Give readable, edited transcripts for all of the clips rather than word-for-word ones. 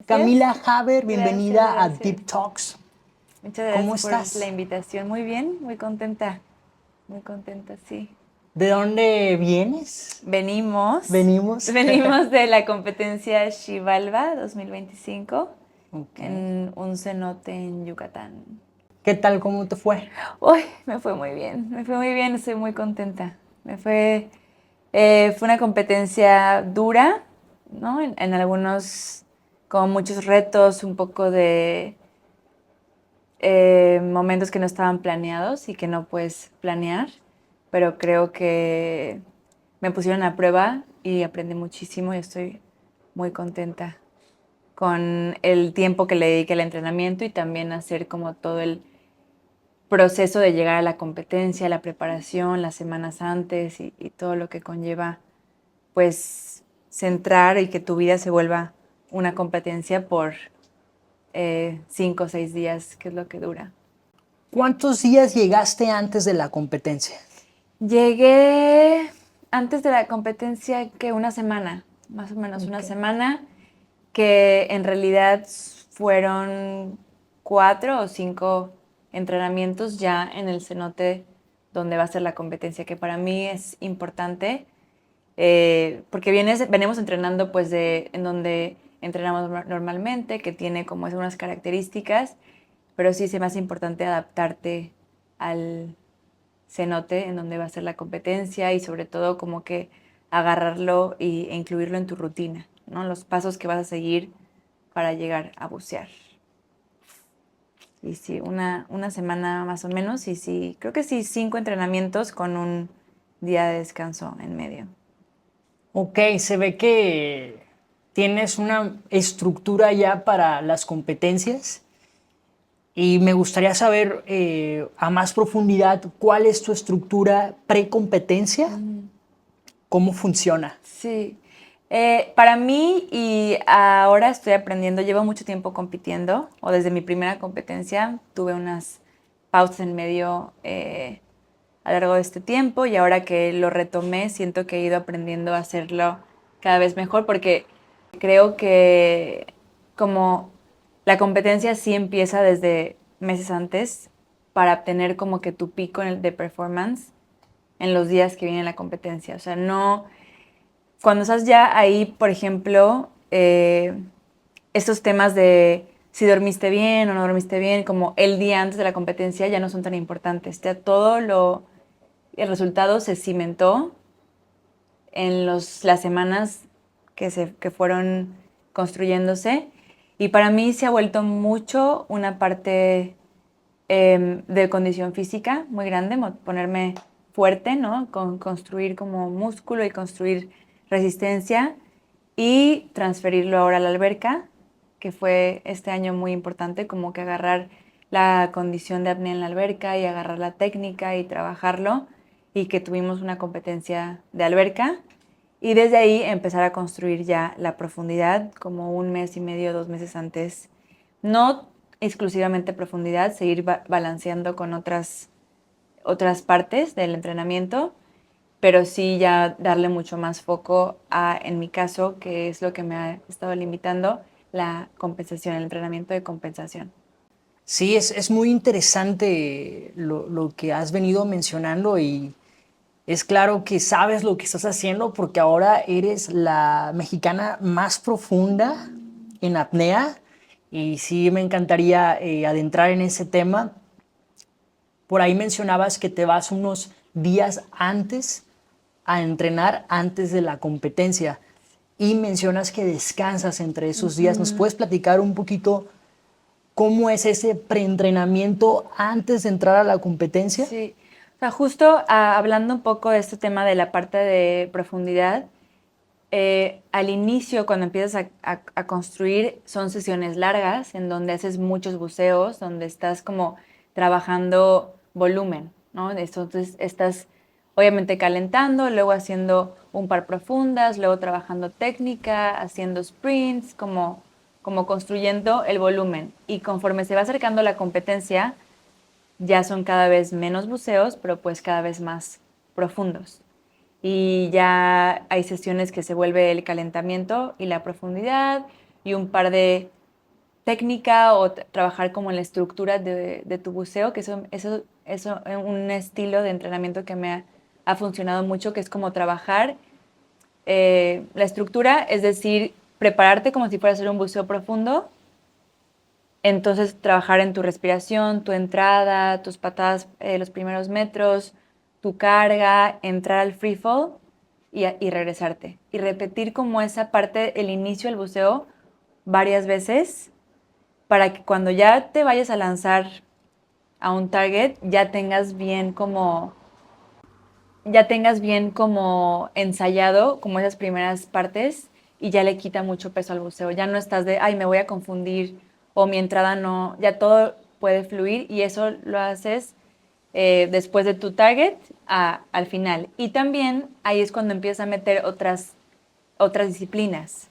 Camila Haber, Gracias, bienvenida a gracias. Deep Talks. Muchas ¿Cómo gracias por la estás? invitación. Muy bien, muy contenta, sí. ¿De dónde vienes? Venimos, Venimos. venimos de la competencia Xibalba 2025 Ok. en un cenote en Yucatán. ¿Qué tal? ¿Cómo te fue? Uy, me fue muy bien, estoy muy contenta. Fue una competencia dura, ¿no? En algunos, como muchos retos, un poco de momentos que no estaban planeados y que no puedes planear, pero creo que me pusieron a prueba y aprendí muchísimo y estoy muy contenta con el tiempo que le dediqué al entrenamiento y también hacer como todo el proceso de llegar a la competencia, la preparación, las semanas antes y todo lo que conlleva, pues, centrar y que tu vida se vuelva una competencia por 5 o 6 días, que es lo que dura. ¿Cuántos días llegaste antes de la competencia? Llegué antes de la competencia que una semana, más o menos una Ok. semana, que en realidad fueron 4 o 5 entrenamientos ya en el cenote donde va a ser la competencia, que para mí es importante, porque venimos entrenando pues en donde entrenamos normalmente, que tiene como unas características, pero sí se me hace importante adaptarte al cenote en donde va a ser la competencia y sobre todo como que agarrarlo e incluirlo en tu rutina, ¿no? Los pasos que vas a seguir para llegar a bucear. Y sí, una semana más o menos y sí, creo que sí, 5 entrenamientos con un día de descanso en medio. Ok, se ve que tienes una estructura ya para las competencias y me gustaría saber a más profundidad cuál es tu estructura pre-competencia, cómo funciona. Sí, para mí y ahora estoy aprendiendo, llevo mucho tiempo compitiendo, o desde mi primera competencia tuve unas pausas en medio a lo largo de este tiempo y ahora que lo retomé siento que he ido aprendiendo a hacerlo cada vez mejor porque creo que como la competencia sí empieza desde meses antes para obtener como que tu pico de performance en los días que viene la competencia. O sea, no, cuando estás ya ahí, por ejemplo, estos temas de si dormiste bien o no dormiste bien, como el día antes de la competencia, ya no son tan importantes. Ya el resultado se cimentó en las semanas que fueron construyéndose. Y para mí se ha vuelto mucho una parte de condición física muy grande, ponerme fuerte, ¿no? Construir como músculo y construir resistencia y transferirlo ahora a la alberca, que fue este año muy importante, como que agarrar la condición de apnea en la alberca y agarrar la técnica y trabajarlo y que tuvimos una competencia de alberca y desde ahí empezar a construir ya la profundidad como un mes y medio, 2 meses antes. No exclusivamente profundidad, seguir balanceando con otras partes del entrenamiento, pero sí ya darle mucho más foco en mi caso, que es lo que me ha estado limitando, la compensación, el entrenamiento de compensación. Sí, es muy interesante lo que has venido mencionando y es claro que sabes lo que estás haciendo porque ahora eres la mexicana más profunda en apnea y sí me encantaría adentrar en ese tema. Por ahí mencionabas que te vas unos días antes a entrenar antes de la competencia y mencionas que descansas entre esos días. ¿Nos puedes platicar un poquito cómo es ese preentrenamiento antes de entrar a la competencia? Sí, o sea, justo hablando un poco de este tema de la parte de profundidad, al inicio, cuando empiezas a construir, son sesiones largas en donde haces muchos buceos, donde estás como trabajando volumen, ¿no? Entonces estás obviamente calentando, luego haciendo un par profundas, luego trabajando técnica, haciendo sprints, como construyendo el volumen. Y conforme se va acercando la competencia, ya son cada vez menos buceos, pero pues cada vez más profundos y ya hay sesiones que se vuelve el calentamiento y la profundidad y un par de técnica o trabajar como en la estructura de tu buceo, que eso es un estilo de entrenamiento que me ha funcionado mucho, que es como trabajar la estructura, es decir, prepararte como si fuera a hacer un buceo profundo. Entonces, trabajar en tu respiración, tu entrada, tus patadas los primeros metros, tu carga, entrar al free fall y regresarte. Y repetir como esa parte, el inicio del buceo, varias veces para que cuando ya te vayas a lanzar a un target, ya tengas bien como ensayado como esas primeras partes y ya le quita mucho peso al buceo. Ya no estás de, ay, me voy a confundir o mi entrada no, ya todo puede fluir y eso lo haces después de tu target al final. Y también ahí es cuando empiezas a meter otras disciplinas.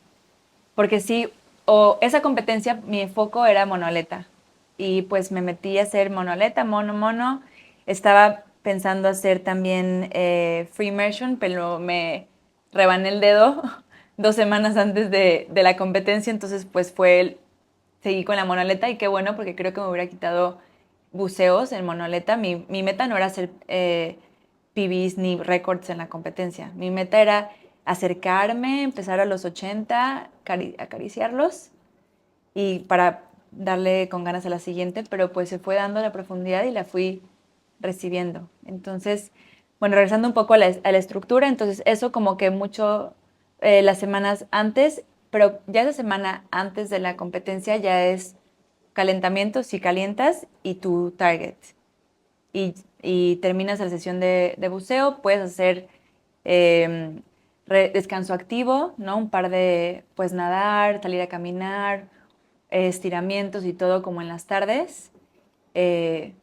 Porque sí, o esa competencia, mi foco era monoleta. Y pues me metí a hacer monoleta, mono. Estaba pensando hacer también free immersion, pero me rebané el dedo 2 semanas antes de la competencia, entonces pues seguí con la monoleta y qué bueno porque creo que me hubiera quitado buceos en monoleta. Mi meta no era hacer PBs ni récords en la competencia. Mi meta era acercarme, empezar a los 80, acariciarlos y para darle con ganas a la siguiente, pero pues se fue dando la profundidad y la fui recibiendo. Entonces, bueno, regresando un poco a la estructura, entonces eso como que mucho las semanas antes, pero ya esa semana antes de la competencia ya es calentamiento, si calientas, y tu target. Y terminas la sesión de buceo, puedes hacer eh, descanso activo, ¿no? Un par de, pues nadar, salir a caminar, estiramientos y todo como en las tardes, eh,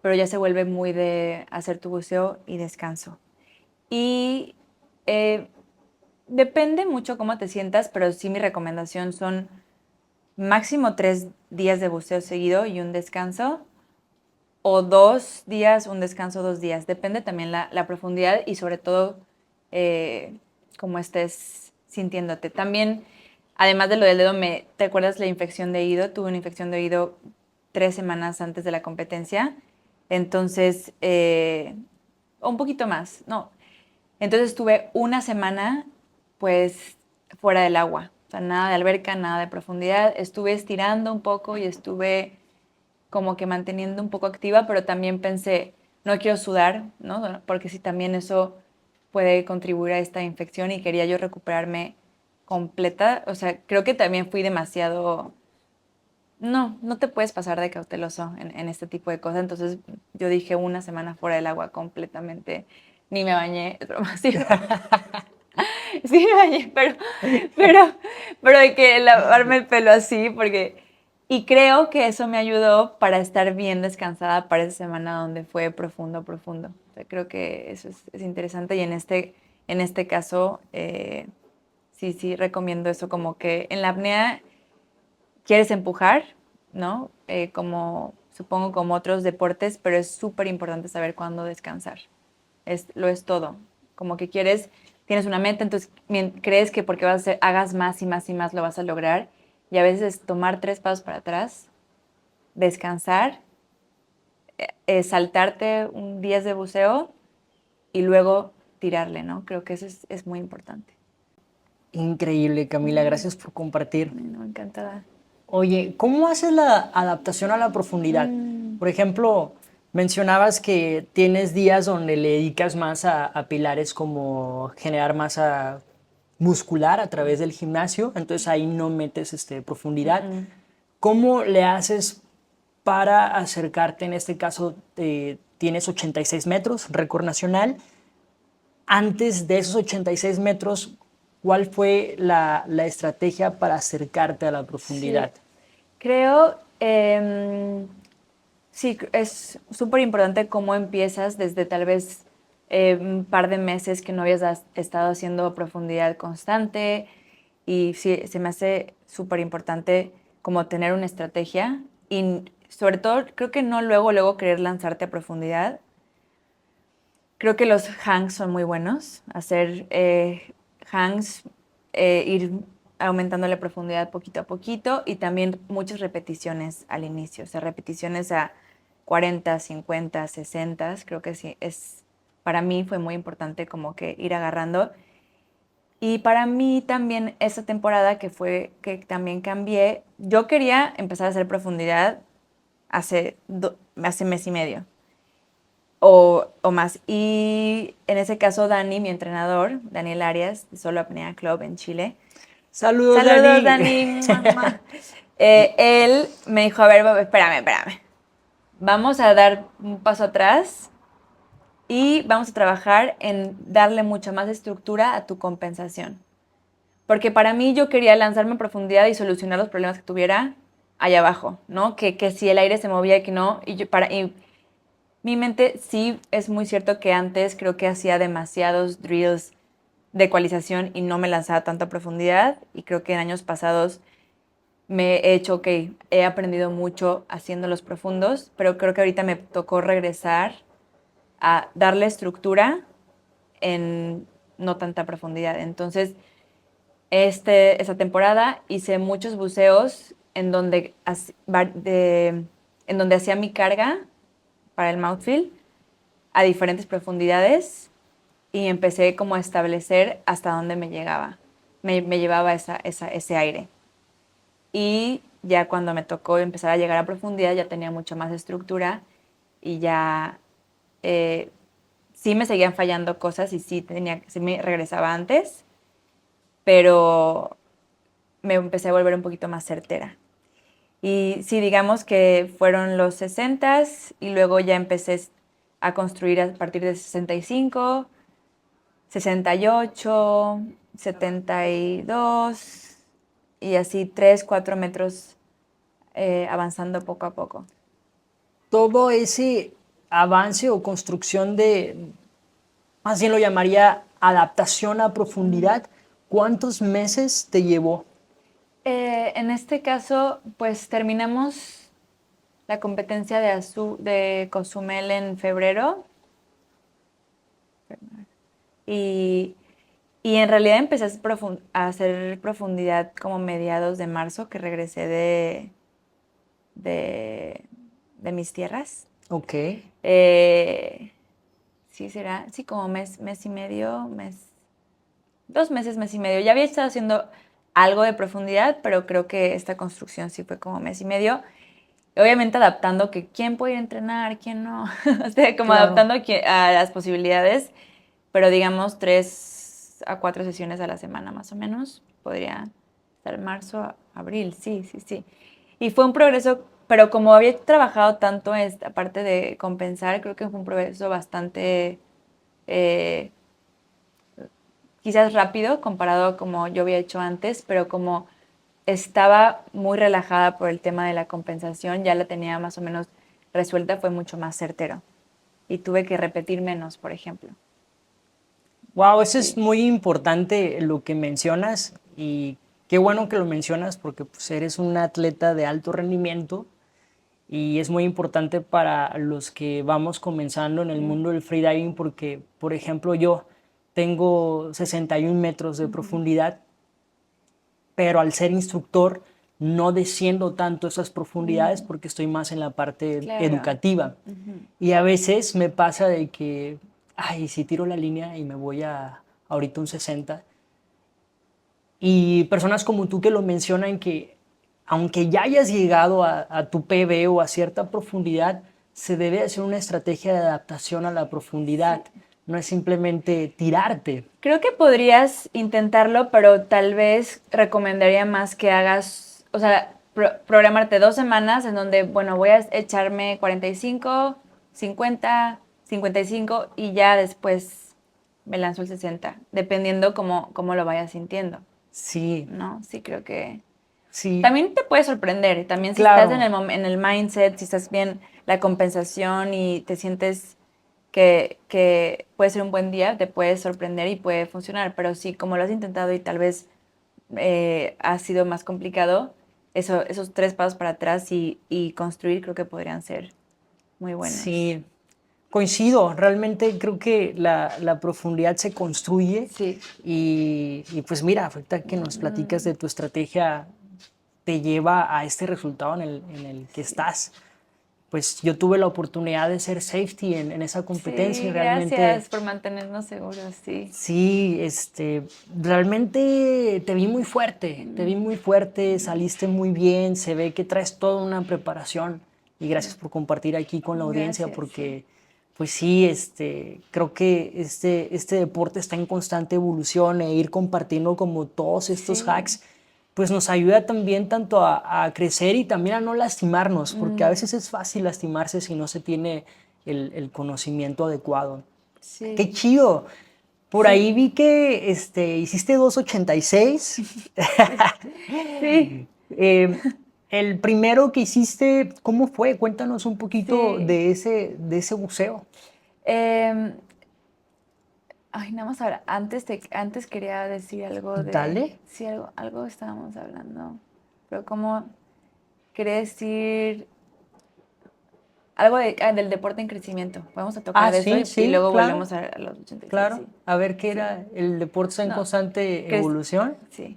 pero ya se vuelve muy de hacer tu buceo y descanso. Y eh, depende mucho cómo te sientas, pero sí mi recomendación son máximo 3 días de buceo seguido y un descanso, o 2 días, un descanso 2 días. Depende también la profundidad y sobre todo cómo estés sintiéndote. También, además de lo del dedo, ¿te acuerdas la infección de oído? Tuve una infección de oído 3 semanas antes de la competencia. Entonces, un poquito más, no. Entonces estuve una semana, pues, fuera del agua. O sea, nada de alberca, nada de profundidad. Estuve estirando un poco y estuve como que manteniendo un poco activa, pero también pensé, no quiero sudar, ¿no? Porque si también eso puede contribuir a esta infección y quería yo recuperarme completa. O sea, creo que también fui demasiado... No te puedes pasar de cauteloso en este tipo de cosas. Entonces yo dije una semana fuera del agua completamente. Ni me bañé, es broma, sí, sí me bañé, pero, pero de que lavarme el pelo así, porque... Y creo que eso me ayudó para estar bien descansada para esa semana donde fue profundo, profundo. O sea, creo que eso es interesante y en este caso sí recomiendo eso, como que en la apnea quieres empujar, ¿no? Como supongo como otros deportes, pero es súper importante saber cuándo descansar. Lo es todo. Como que tienes una meta, entonces crees que porque hagas más y más y más lo vas a lograr. Y a veces tomar 3 pasos para atrás, descansar, saltarte un día de buceo y luego tirarle, ¿no? Creo que eso es muy importante. Increíble, Camila, gracias por compartir. Bueno, encantada. Oye, ¿cómo haces la adaptación a la profundidad? Por ejemplo, mencionabas que tienes días donde le dedicas más a pilares como generar masa muscular a través del gimnasio, entonces ahí no metes profundidad. ¿Cómo le haces para acercarte? En este caso, tienes 86 metros, récord nacional. Antes de esos 86 metros, ¿cuál fue la estrategia para acercarte a la Sí, profundidad? creo, sí, es súper importante cómo empiezas desde tal vez un par de meses que no habías estado haciendo profundidad constante y sí, se me hace súper importante como tener una estrategia y sobre todo creo que no luego querer lanzarte a profundidad. Creo que los hangs son muy buenos, hacer hangs, ir aumentando la profundidad poquito a poquito y también muchas repeticiones al inicio, o sea, repeticiones a 40, 50, 60, creo que sí, para mí fue muy importante como que ir agarrando. Y para mí también esa temporada que también cambié, yo quería empezar a hacer profundidad hace mes y medio o más. Y en ese caso Dani, mi entrenador, Daniel Arias, de Solo Apnea Club en Chile. Saludos, Saludos, Dani. Dani. Mua, mua. Él me dijo, a ver, espérame. Vamos a dar un paso atrás y vamos a trabajar en darle mucha más estructura a tu compensación. Porque para mí yo quería lanzarme en profundidad y solucionar los problemas que tuviera allá abajo, ¿no? Que si el aire se movía y que no. Y mi mente sí es muy cierto que antes creo que hacía demasiados drills de ecualización y no me lanzaba tanto a profundidad. Y creo que en años pasados me he hecho, ok, he aprendido mucho haciendo los profundos, pero creo que ahorita me tocó regresar a darle estructura en no tanta profundidad. Entonces, esa temporada hice muchos buceos en donde hacía mi carga para el mouthfeel a diferentes profundidades y empecé como a establecer hasta dónde me llegaba, me llevaba ese aire. Y ya cuando me tocó empezar a llegar a profundidad ya tenía mucho más estructura y ya eh, sí me seguían fallando cosas y sí me regresaba antes, pero me empecé a volver un poquito más certera. Y sí, digamos que fueron los 60 y luego ya empecé a construir a partir de 65, 68, 72 y así 3, 4 metros avanzando poco a poco. Todo ese avance o construcción de, más bien lo llamaría adaptación a profundidad, ¿cuántos meses te llevó? En este caso, pues terminamos la competencia de Cozumel en febrero y, y en realidad empecé a hacer profundidad como mediados de marzo que regresé de, de mis tierras. Ok. Eh, sí, como mes y medio, 2 meses, mes y medio. Ya había estado haciendo algo de profundidad, pero creo que esta construcción sí fue como mes y medio. Obviamente adaptando que quién puede ir a entrenar, quién no. O sea, como Claro. adaptando a las posibilidades, pero digamos 3 a 4 sesiones a la semana más o menos. Podría estar marzo, abril, sí, sí, sí. Y fue un progreso, pero como había trabajado tanto en esta parte de compensar, creo que fue un progreso bastante eh, quizás rápido comparado a como yo había hecho antes, pero como estaba muy relajada por el tema de la compensación, ya la tenía más o menos resuelta, fue mucho más certero. Y tuve que repetir menos, por ejemplo. Wow, eso es Sí. muy importante lo que mencionas y qué bueno que lo mencionas porque pues, eres un atleta de alto rendimiento y es muy importante para los que vamos comenzando en el mundo del freediving porque, por ejemplo, yo tengo 61 metros de profundidad, pero al ser instructor no desciendo tanto esas profundidades porque estoy más en la parte Claro. educativa. Ujú. Y a veces me pasa de que, ay, si tiro la línea y me voy a ahorita un 60. Y personas como tú que lo mencionan que aunque ya hayas llegado a tu PB o a cierta profundidad, se debe hacer una estrategia de adaptación a la profundidad. No es simplemente tirarte. Creo que podrías intentarlo, pero tal vez recomendaría más que hagas, o sea, programarte 2 semanas en donde, bueno, voy a echarme 45, 50, 55 y ya después me lanzo el 60, dependiendo cómo lo vayas sintiendo, Sí, ¿no? Sí, creo que sí, también te puede sorprender, también si estás claro. en el mindset, si estás bien la compensación y te sientes que puede ser un buen día, te puede sorprender y puede funcionar, pero si como lo has intentado y tal vez ha sido más complicado, esos 3 pasos para atrás y construir creo que podrían ser muy buenos. Sí. Coincido, realmente creo que la profundidad se construye Sí. y pues mira, ahorita que nos platicas de tu estrategia te lleva a este resultado en el que Sí. estás. Pues yo tuve la oportunidad de ser safety en esa competencia y Sí, realmente gracias por mantenernos seguros, sí. sí, realmente te vi muy fuerte, saliste muy bien, se ve que traes toda una preparación y gracias por compartir aquí con la audiencia Gracias, sí. porque, pues sí, creo que este deporte está en constante evolución e ir compartiendo como todos estos Sí. hacks, pues nos ayuda también tanto a crecer y también a no lastimarnos, porque a veces es fácil lastimarse si no se tiene el conocimiento adecuado. ¡Qué Sí. chido! Por Sí. ahí vi que hiciste 2.86. Sí. Eh, el primero que hiciste, ¿cómo fue? Cuéntanos un poquito Sí. de ese buceo. Em, Ay, nada más ahora. Antes quería decir algo de. Dale. Sí, algo estábamos hablando. Pero como quería decir algo del deporte en crecimiento. Vamos a tocar Ah, de eso sí, y sí, luego claro, volvemos a los 86, claro. sí. A ver qué Sí. era. El deporte está en No, constante crec- evolución. sí.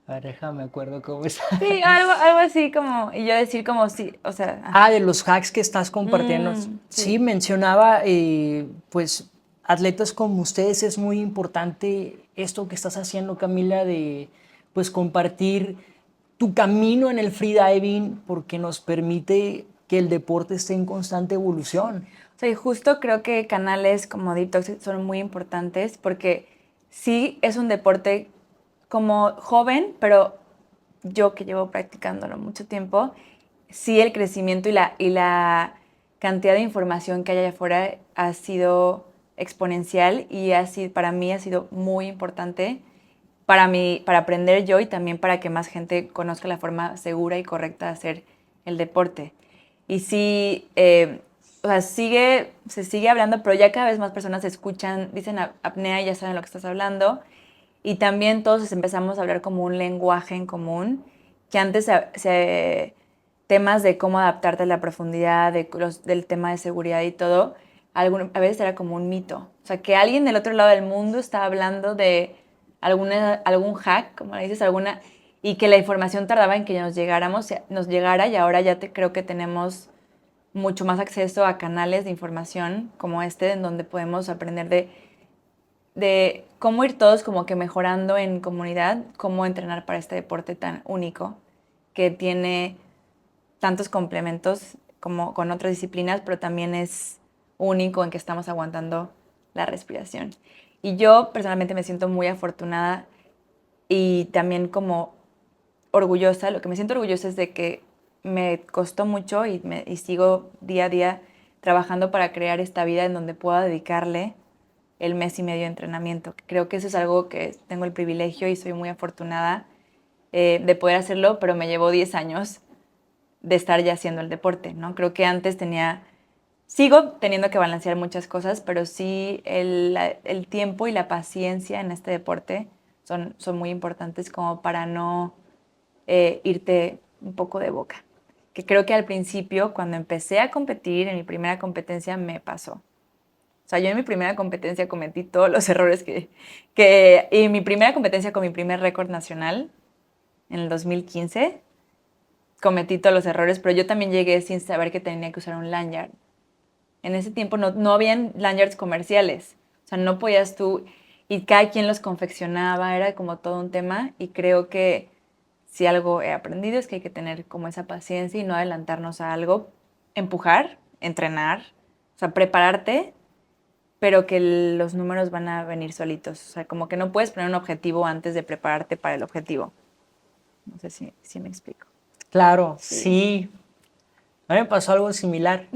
A ver, déjame acuerdo cómo está. Sí, algo así como, y yo decir como sí, o sea, Ah, de los hacks que estás compartiendo. Sí, sí, mencionaba, pues, atletas como ustedes es muy importante esto que estás haciendo, Camila, de, pues, compartir tu camino en el freediving porque nos permite que el deporte esté en constante sí. evolución. O sea, y justo creo que canales como Deep Talks son muy importantes porque sí es un deporte como joven, pero yo que llevo practicándolo mucho tiempo, sí el crecimiento y la cantidad de información que hay allá afuera ha sido exponencial y así para mí ha sido muy importante para mí, para aprender yo y también para que más gente conozca la forma segura y correcta de hacer el deporte. Y sí, o sea, se sigue hablando, pero ya cada vez más personas escuchan, dicen apnea y ya saben lo que estás hablando. Y también todos empezamos a hablar como un lenguaje en común, que antes temas de cómo adaptarte a la profundidad, del tema de seguridad y todo, a veces era como un mito. O sea, que alguien del otro lado del mundo estaba hablando de algún hack, como le dices, y que la información tardaba en que nos llegara y ahora ya creo que tenemos mucho más acceso a canales de información como este, en donde podemos aprender de cómo ir todos como que mejorando en comunidad, cómo entrenar para este deporte tan único, que tiene tantos complementos como con otras disciplinas, pero también es único en que estamos aguantando la respiración. Y yo personalmente me siento muy afortunada y también como orgullosa. Lo que me siento orgullosa es de que me costó mucho y sigo día a día trabajando para crear esta vida en donde pueda dedicarle el mes y medio de entrenamiento. Creo que eso es algo que tengo el privilegio y soy muy afortunada de poder hacerlo, pero me llevó 10 años de estar ya haciendo el deporte, ¿no? Creo que antes sigo teniendo que balancear muchas cosas, pero sí el tiempo y la paciencia en este deporte son muy importantes como para no irte un poco de boca. Que creo que al principio, cuando empecé a competir, en mi primera competencia, me pasó. O sea, yo en mi primera competencia cometí todos los errores y mi primera competencia con mi primer récord nacional, en el 2015, cometí todos los errores, pero yo también llegué sin saber que tenía que usar un lanyard. En ese tiempo no habían lanyards comerciales. O sea, no podías tú, y cada quien los confeccionaba, era como todo un tema, y creo que si algo he aprendido es que hay que tener como esa paciencia y no adelantarnos a algo, empujar, entrenar, o sea, prepararte, pero que los números van a venir solitos. O sea, como que no puedes poner un objetivo antes de prepararte para el objetivo. No sé si me explico. Claro, Sí. sí. A mí me pasó algo similar.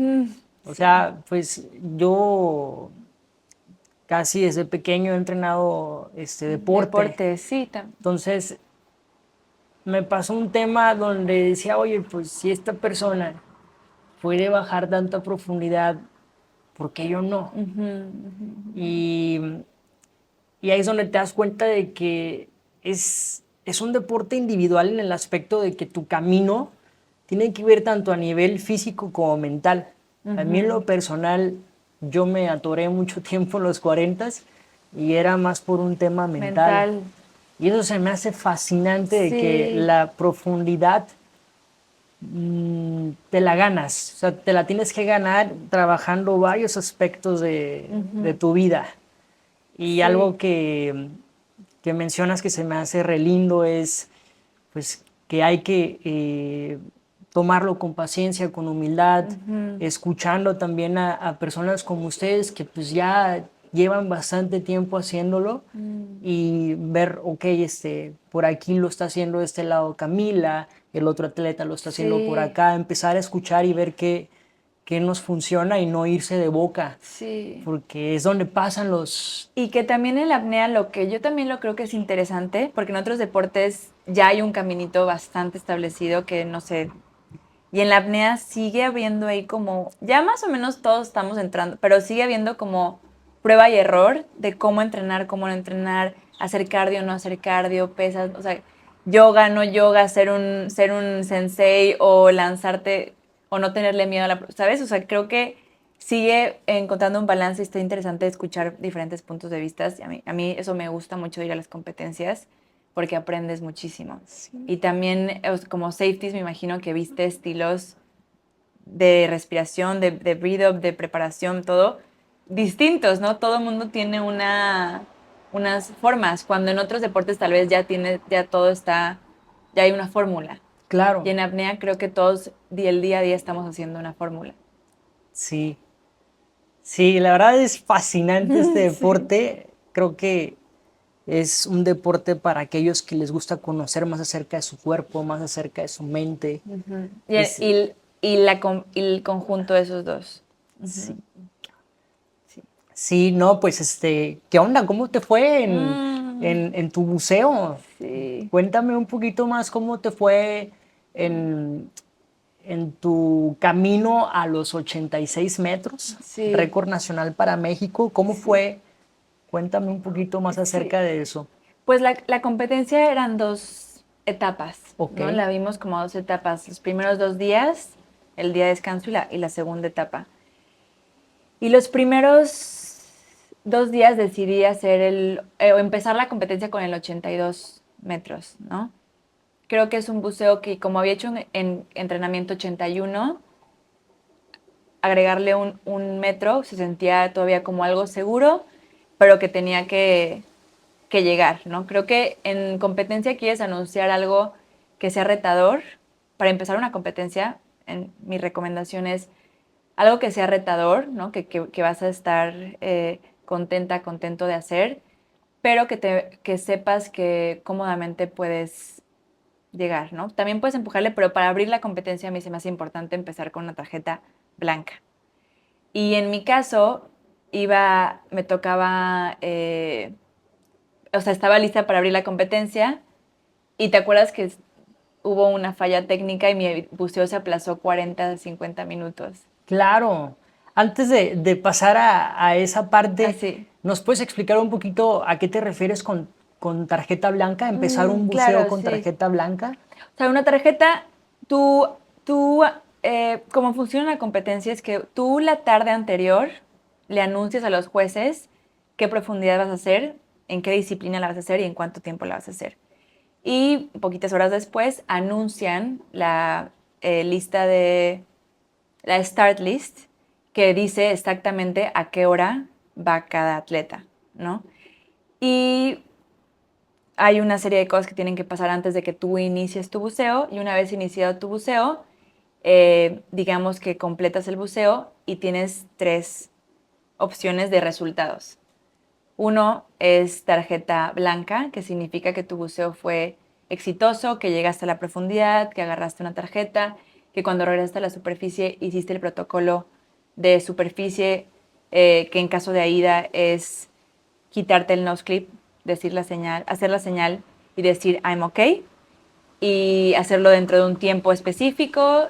O Sí. sea, pues yo casi desde pequeño he entrenado este deporte. Deporte, sí, Entonces, me pasó un tema donde decía, oye, pues si esta persona puede bajar tanta profundidad, ¿por qué yo no? ujú, ujú, Y, y ahí es donde te das cuenta de que es un deporte individual en el aspecto de que tu camino tiene que ver tanto a nivel físico como mental. A mí en ujú. lo personal yo me atoré mucho tiempo en los 40 y era más por un tema mental. Mental. Y eso se me hace fascinante de que Sí. la profundidad te la ganas, o sea, te la tienes que ganar trabajando varios aspectos de tu vida. Y Sí. algo que mencionas que se me hace re lindo es pues que hay que tomarlo con paciencia, con humildad, escuchando también a personas como ustedes que pues ya llevan bastante tiempo haciéndolo y ver, ok, por aquí lo está haciendo de este lado Camila, el otro atleta lo está haciendo por Sí. acá, empezar a escuchar y ver qué nos funciona y no irse de boca, Sí. porque es donde pasan los... Y que también en la apnea, lo que yo también lo creo que es interesante, porque en otros deportes ya hay un caminito bastante establecido que no sé, y en la apnea sigue habiendo ahí como, ya más o menos todos estamos entrando, pero sigue habiendo como prueba y error de cómo entrenar, cómo no entrenar, hacer cardio, no hacer cardio, pesas, o sea, yoga, no yoga, ser un sensei o lanzarte o no tenerle miedo a la, ¿sabes? O sea, creo que sigue encontrando un balance y está interesante escuchar diferentes puntos de vista. Y a mí eso me gusta mucho ir a las competencias porque aprendes muchísimo. Y también como safeties me imagino que viste estilos de respiración, de breathe up, de preparación, todo distintos, ¿no? Todo el mundo tiene unas formas, cuando en otros deportes tal vez ya todo está, ya hay una fórmula. Y Claro, en apnea creo que todos el día a día estamos haciendo una fórmula. sí. Sí, la verdad es fascinante este Sí. deporte. Creo que es un deporte para aquellos que les gusta conocer más acerca de su cuerpo, más acerca de su mente. Ujú. Es, Y el conjunto de esos dos. sí, Ujú. Sí. sí, no, pues ¿qué onda? ¿Cómo te fue Mm, en tu buceo? sí, Cuéntame un poquito más cómo te fue en, en tu camino a los 86 metros, sí, récord nacional para México. ¿Cómo sí, fue? Cuéntame un poquito más sí. acerca de eso. Pues la competencia eran dos etapas, Ok, ¿no? La vimos como dos etapas. Los primeros 2 días, el día de descanso y la segunda etapa. Y los primeros 2 días decidí hacer o empezar la competencia con el 82 metros, ¿no? Creo que es un buceo que como había hecho en entrenamiento 81, agregarle un metro se sentía todavía como algo seguro, pero que tenía que llegar, ¿no? Creo que en competencia quieres anunciar algo que sea retador. Para empezar una competencia, mi recomendación es algo que sea retador, ¿no? Que vas a estar contenta, contento de hacer, pero que sepas que cómodamente puedes llegar, ¿no? También puedes empujarle, pero para abrir la competencia a mí se me hace importante empezar con una tarjeta blanca. Y en mi caso, me tocaba, o sea, estaba lista para abrir la competencia y te acuerdas que hubo una falla técnica y mi buceo se aplazó 40, 50 minutos. claro. Antes de pasar a esa parte, Así. ¿nos puedes explicar un poquito a qué te refieres con tarjeta blanca? ¿Empezar un buceo Claro, con sí. tarjeta blanca? O sea, una tarjeta, tú, tú, cómo funciona la competencia es que tú la tarde anterior le anuncias a los jueces qué profundidad vas a hacer, en qué disciplina la vas a hacer y en cuánto tiempo la vas a hacer. Y poquitas horas después anuncian la lista de la start list que dice exactamente a qué hora va cada atleta, ¿no? Y hay una serie de cosas que tienen que pasar antes de que tú inicies tu buceo y una vez iniciado tu buceo, digamos que completas el buceo y tienes 3 opciones de resultados. Uno es tarjeta blanca, que significa que tu buceo fue exitoso, que llegaste a la profundidad, que agarraste una tarjeta, que cuando regresaste a la superficie hiciste el protocolo de superficie, que en caso de AIDA es quitarte el nose clip, decir la señal, hacer la señal y decir I'm okay, y hacerlo dentro de un tiempo específico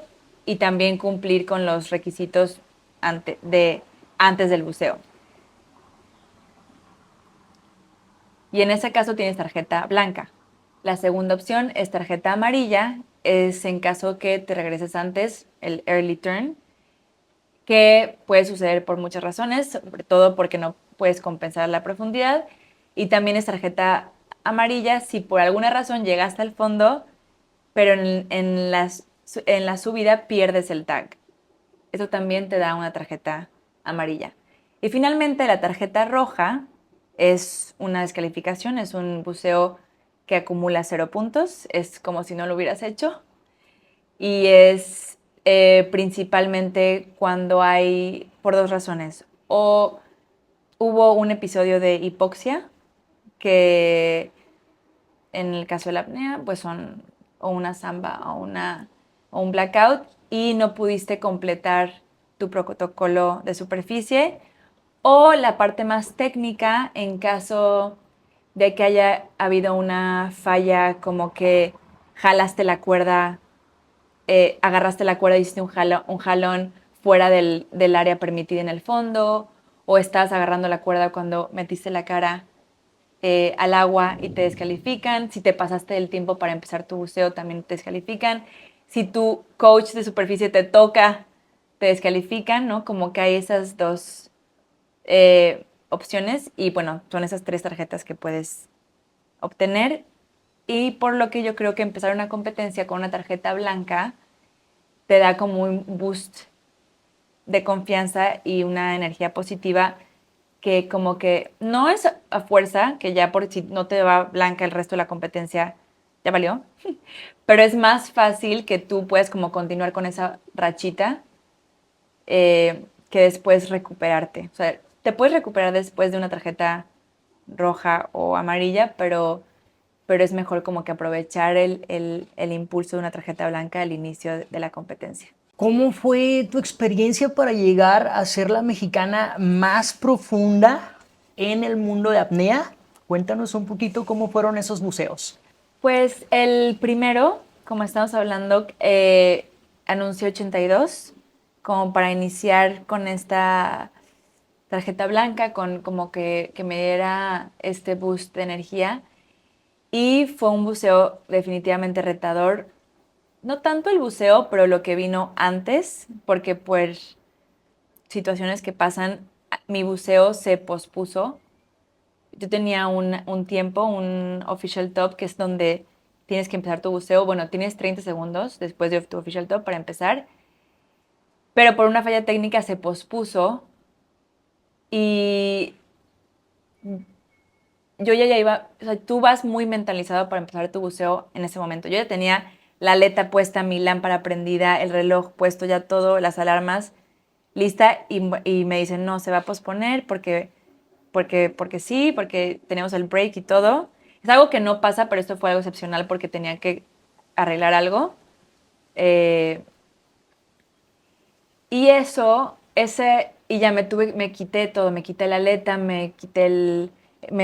y también cumplir con los requisitos antes del buceo. Y en ese caso tienes tarjeta blanca. La segunda opción es tarjeta amarilla, es en caso que te regreses antes, el early turn, que puede suceder por muchas razones, sobre todo porque no puedes compensar la profundidad. Y también es tarjeta amarilla si por alguna razón llegaste al fondo, pero en la subida pierdes el tag. Eso también te da una tarjeta amarilla. Y finalmente la tarjeta roja es una descalificación, es un buceo que acumula 0 puntos, es como si no lo hubieras hecho. Y es principalmente cuando hay, por dos razones, o hubo un episodio de hipoxia, que en el caso de la apnea, pues son o una samba o un blackout, y no pudiste completar tu protocolo de superficie, o la parte más técnica en caso de que haya habido una falla, como que jalaste la cuerda, agarraste la cuerda y hiciste un jalón fuera del área permitida en el fondo, o estás agarrando la cuerda cuando metiste la cara al agua y te descalifican. Si te pasaste del tiempo para empezar tu buceo, también te descalifican. Si tu coach de superficie te toca, te descalifican, ¿no? Como que hay esas dos opciones, y bueno, son esas 3 tarjetas que puedes obtener, y por lo que yo creo que empezar una competencia con una tarjeta blanca te da como un boost de confianza y una energía positiva, que como que no es a fuerza, que ya por si no te va blanca el resto de la competencia, ya valió, pero es más fácil que tú puedas como continuar con esa rachita, que después recuperarte. O sea, te puedes recuperar después de una tarjeta roja o amarilla, pero es mejor como que aprovechar el impulso de una tarjeta blanca al inicio de la competencia. ¿Cómo fue tu experiencia para llegar a ser la mexicana más profunda en el mundo de apnea? Cuéntanos un poquito cómo fueron esos buceos. Pues el primero, como estamos hablando, anunció 82 como para iniciar con esta tarjeta blanca, con como que me diera este boost de energía. Y fue un buceo definitivamente retador. No tanto el buceo, pero lo que vino antes, porque por situaciones que pasan, mi buceo se pospuso. Yo tenía un tiempo, un official top, que es donde tienes que empezar tu buceo. Bueno, tienes 30 segundos después de tu official top para empezar, pero por una falla técnica se pospuso, y yo ya iba, o sea, tú vas muy mentalizado para empezar tu buceo en ese momento. Yo ya tenía la aleta puesta, mi lámpara prendida, el reloj puesto, ya todo, las alarmas lista, y me dicen, no, se va a posponer porque sí, porque tenemos el break y todo. Es algo que no pasa, pero esto fue algo excepcional porque tenía que arreglar algo. Eh, y y ya me quité todo, me quité la aleta, me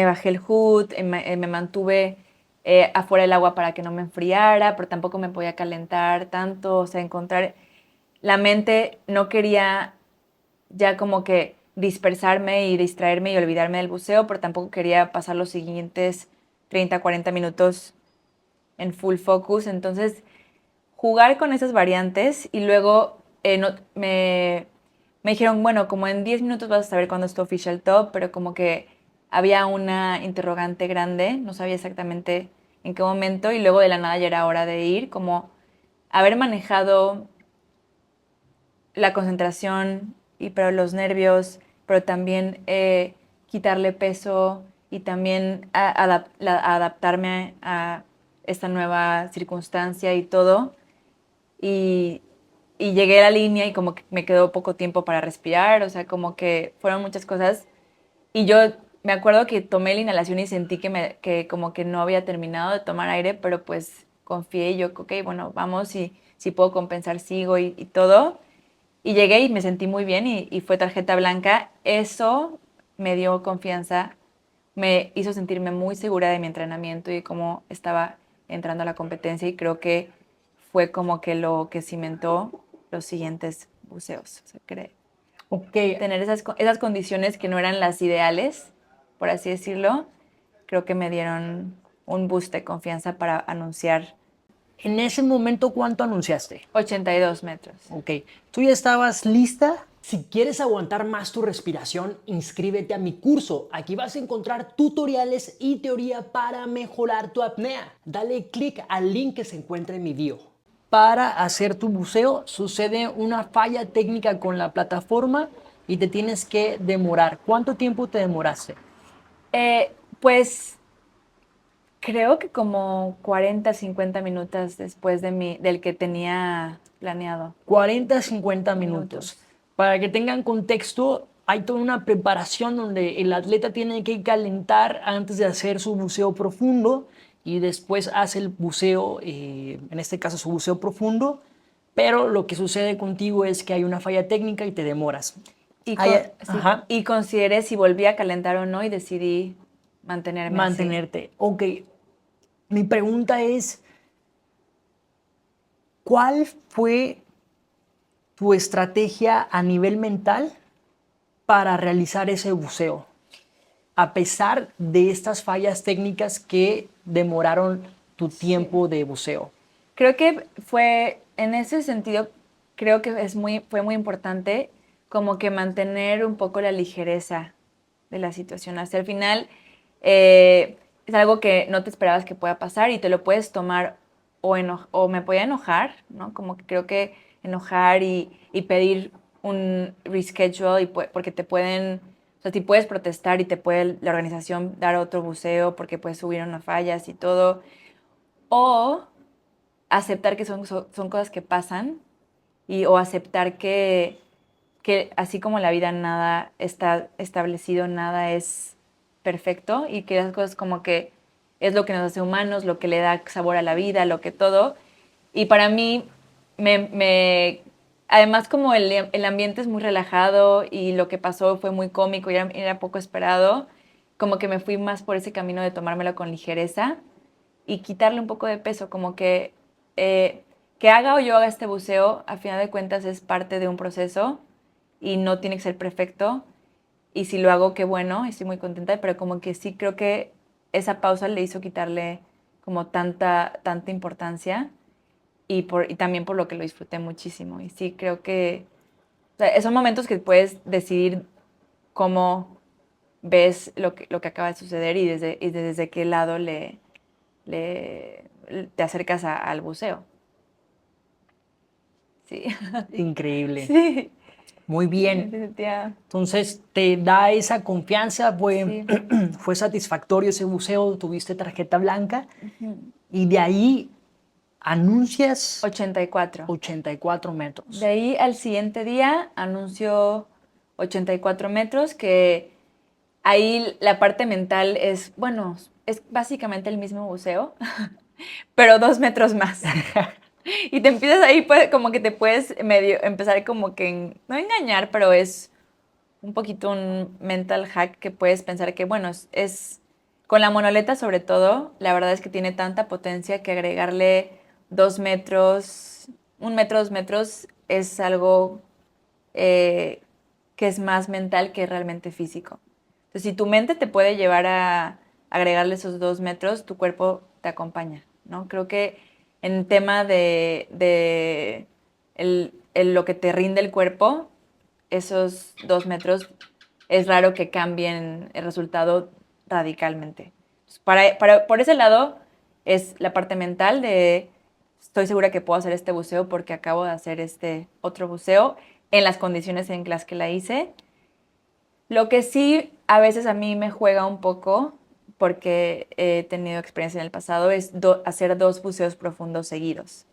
bajé el hood, me mantuve afuera del agua para que no me enfriara, pero tampoco me podía calentar tanto, o sea, la mente no quería ya como que dispersarme y distraerme y olvidarme del buceo, pero tampoco quería pasar los siguientes 30, 40 minutos en full focus. Entonces, jugar con esas variantes, y luego me dijeron, bueno, como en 10 minutos vas a saber cuándo es tu official top, pero como que había una interrogante grande, no sabía exactamente en qué momento, y luego de la nada ya era hora de ir, como haber manejado la concentración, pero los nervios, pero también quitarle peso, y también adaptarme a esta nueva circunstancia y todo. Y, y llegué a la línea y como que me quedó poco tiempo para respirar, o sea, como que fueron muchas cosas. Y yo me acuerdo que tomé la inhalación y sentí que como que no había terminado de tomar aire, pero pues confié, y yo, ok, bueno, vamos, y si puedo compensar, sigo, y todo. Y llegué y me sentí muy bien, y fue tarjeta blanca. Eso me dio confianza, me hizo sentirme muy segura de mi entrenamiento y cómo estaba entrando a la competencia, y creo que fue como que lo que cimentó los siguientes buceos. O sea, Ok, tener esas condiciones que no eran las ideales, por así decirlo, creo que me dieron un boost de confianza para anunciar en ese momento, ¿cuánto anunciaste? 82 metros. Ok, ¿tú ya estabas lista Si quieres aguantar más tu respiración, inscríbete a mi curso. Aquí vas a encontrar tutoriales y teoría para mejorar tu apnea. Dale clic al link que se encuentra en mi bio. Para hacer tu buceo sucede una falla técnica con la plataforma y te tienes que demorar. ¿Cuánto tiempo te demoraste? Pues creo que como 40, 50 minutos después del que tenía planeado. 40 a 50 minutos. Para que tengan contexto, hay toda una preparación donde el atleta tiene que calentar antes de hacer su buceo profundo y después hace el buceo, en este caso su buceo profundo, pero lo que sucede contigo es que hay una falla técnica y te demoras. Y, Hay- sí, ajá, y consideré si volví a calentar o no y decidí mantenerme así. mantenerte. Ok, mi pregunta es, ¿cuál fue tu estrategia a nivel mental para realizar ese buceo, a pesar de estas fallas técnicas que demoraron tu tiempo de buceo? Creo que fue, en ese sentido, creo que fue muy importante como que mantener un poco la ligereza de la situación. Hasta el final es algo que no te esperabas que pueda pasar y te lo puedes tomar o me podía enojar, ¿no? Como que creo que enojar y pedir un reschedule porque te pueden, o sea, si puedes protestar y te puede la organización dar otro buceo porque puedes subir unas fallas y todo. O aceptar que son cosas que pasan o aceptar que así como la vida nada está establecido, nada es perfecto y que las cosas como que es lo que nos hace humanos, lo que le da sabor a la vida, lo que todo. Y para mí, además como el ambiente es muy relajado y lo que pasó fue muy cómico y era poco esperado, como que me fui más por ese camino de tomármelo con ligereza y quitarle un poco de peso, como eh, que haga o yo haga este buceo, a final de cuentas es parte de un proceso y no tiene que ser perfecto. Y si lo hago, qué bueno, estoy muy contenta, pero como que sí creo que esa pausa le hizo quitarle como tanta importancia y también por lo que lo disfruté muchísimo. Y sí creo que o sea, son momentos que puedes decidir cómo ves lo que acaba de suceder y desde qué lado le, te acercas al buceo. Sí, Increíble. sí, Muy sí, me bien. sentía, Entonces, te da esa confianza, fue, sí. fue satisfactorio ese buceo, tuviste tarjeta blanca Ujú. y de ahí anuncias 84. 84 De metros. ahí al siguiente día anunció 84 metros, que ahí la parte mental es, bueno, es básicamente el mismo buceo, pero 2 metros más. Y te empiezas ahí, como que te puedes medio empezar como que, no engañar, pero es un poquito un mental hack que puedes pensar que, bueno, con la monoleta sobre todo, la verdad es que tiene tanta potencia que agregarle 2 metros, 1 metro, 2 metros, es algo que es más mental que realmente físico. Entonces, si tu mente te puede llevar a agregarle esos 2 metros, tu cuerpo te acompaña, ¿no? Creo que en tema de lo que te rinde el cuerpo, esos 2 metros es raro que cambien el resultado radicalmente. Por ese lado es la parte mental de estoy segura que puedo hacer este buceo porque acabo de hacer este otro buceo en las condiciones en las que la hice. Lo que sí a veces a mí me juega un poco, porque he tenido experiencia en el pasado, es hacer 2 buceos profundos seguidos.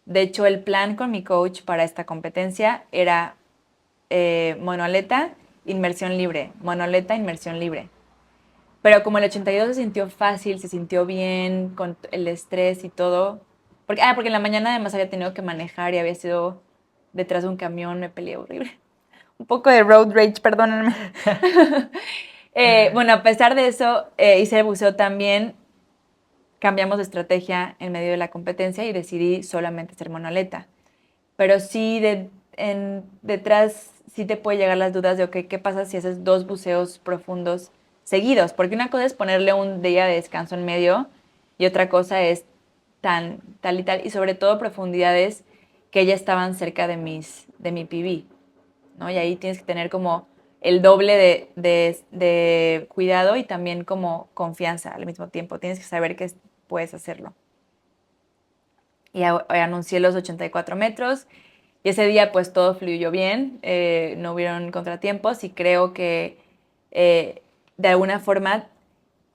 De hecho, el plan con mi coach para esta competencia era monoleta, inmersión libre, monoleta, inmersión libre. Pero como el 82 se sintió fácil, se sintió bien con el estrés y todo, porque en la mañana además había tenido que manejar y había sido detrás de un camión, me peleé horrible. Un poco de road rage, perdónenme. Bueno, a pesar de eso, hice el buceo también, cambiamos de estrategia en medio de la competencia y decidí solamente hacer monoleta. Pero sí, detrás sí te puede llegar las dudas de, ok, ¿qué pasa si haces 2 buceos profundos seguidos? Porque una cosa es ponerle un día de descanso en medio y otra cosa es tal y tal, y sobre todo profundidades que ya estaban cerca de mi PB. ¿no? Y ahí tienes que tener como el doble de cuidado y también como confianza al mismo tiempo. Tienes que saber que puedes hacerlo. Y anuncié los 84 metros y ese día pues todo fluyó bien, no hubieron contratiempos y creo que de alguna forma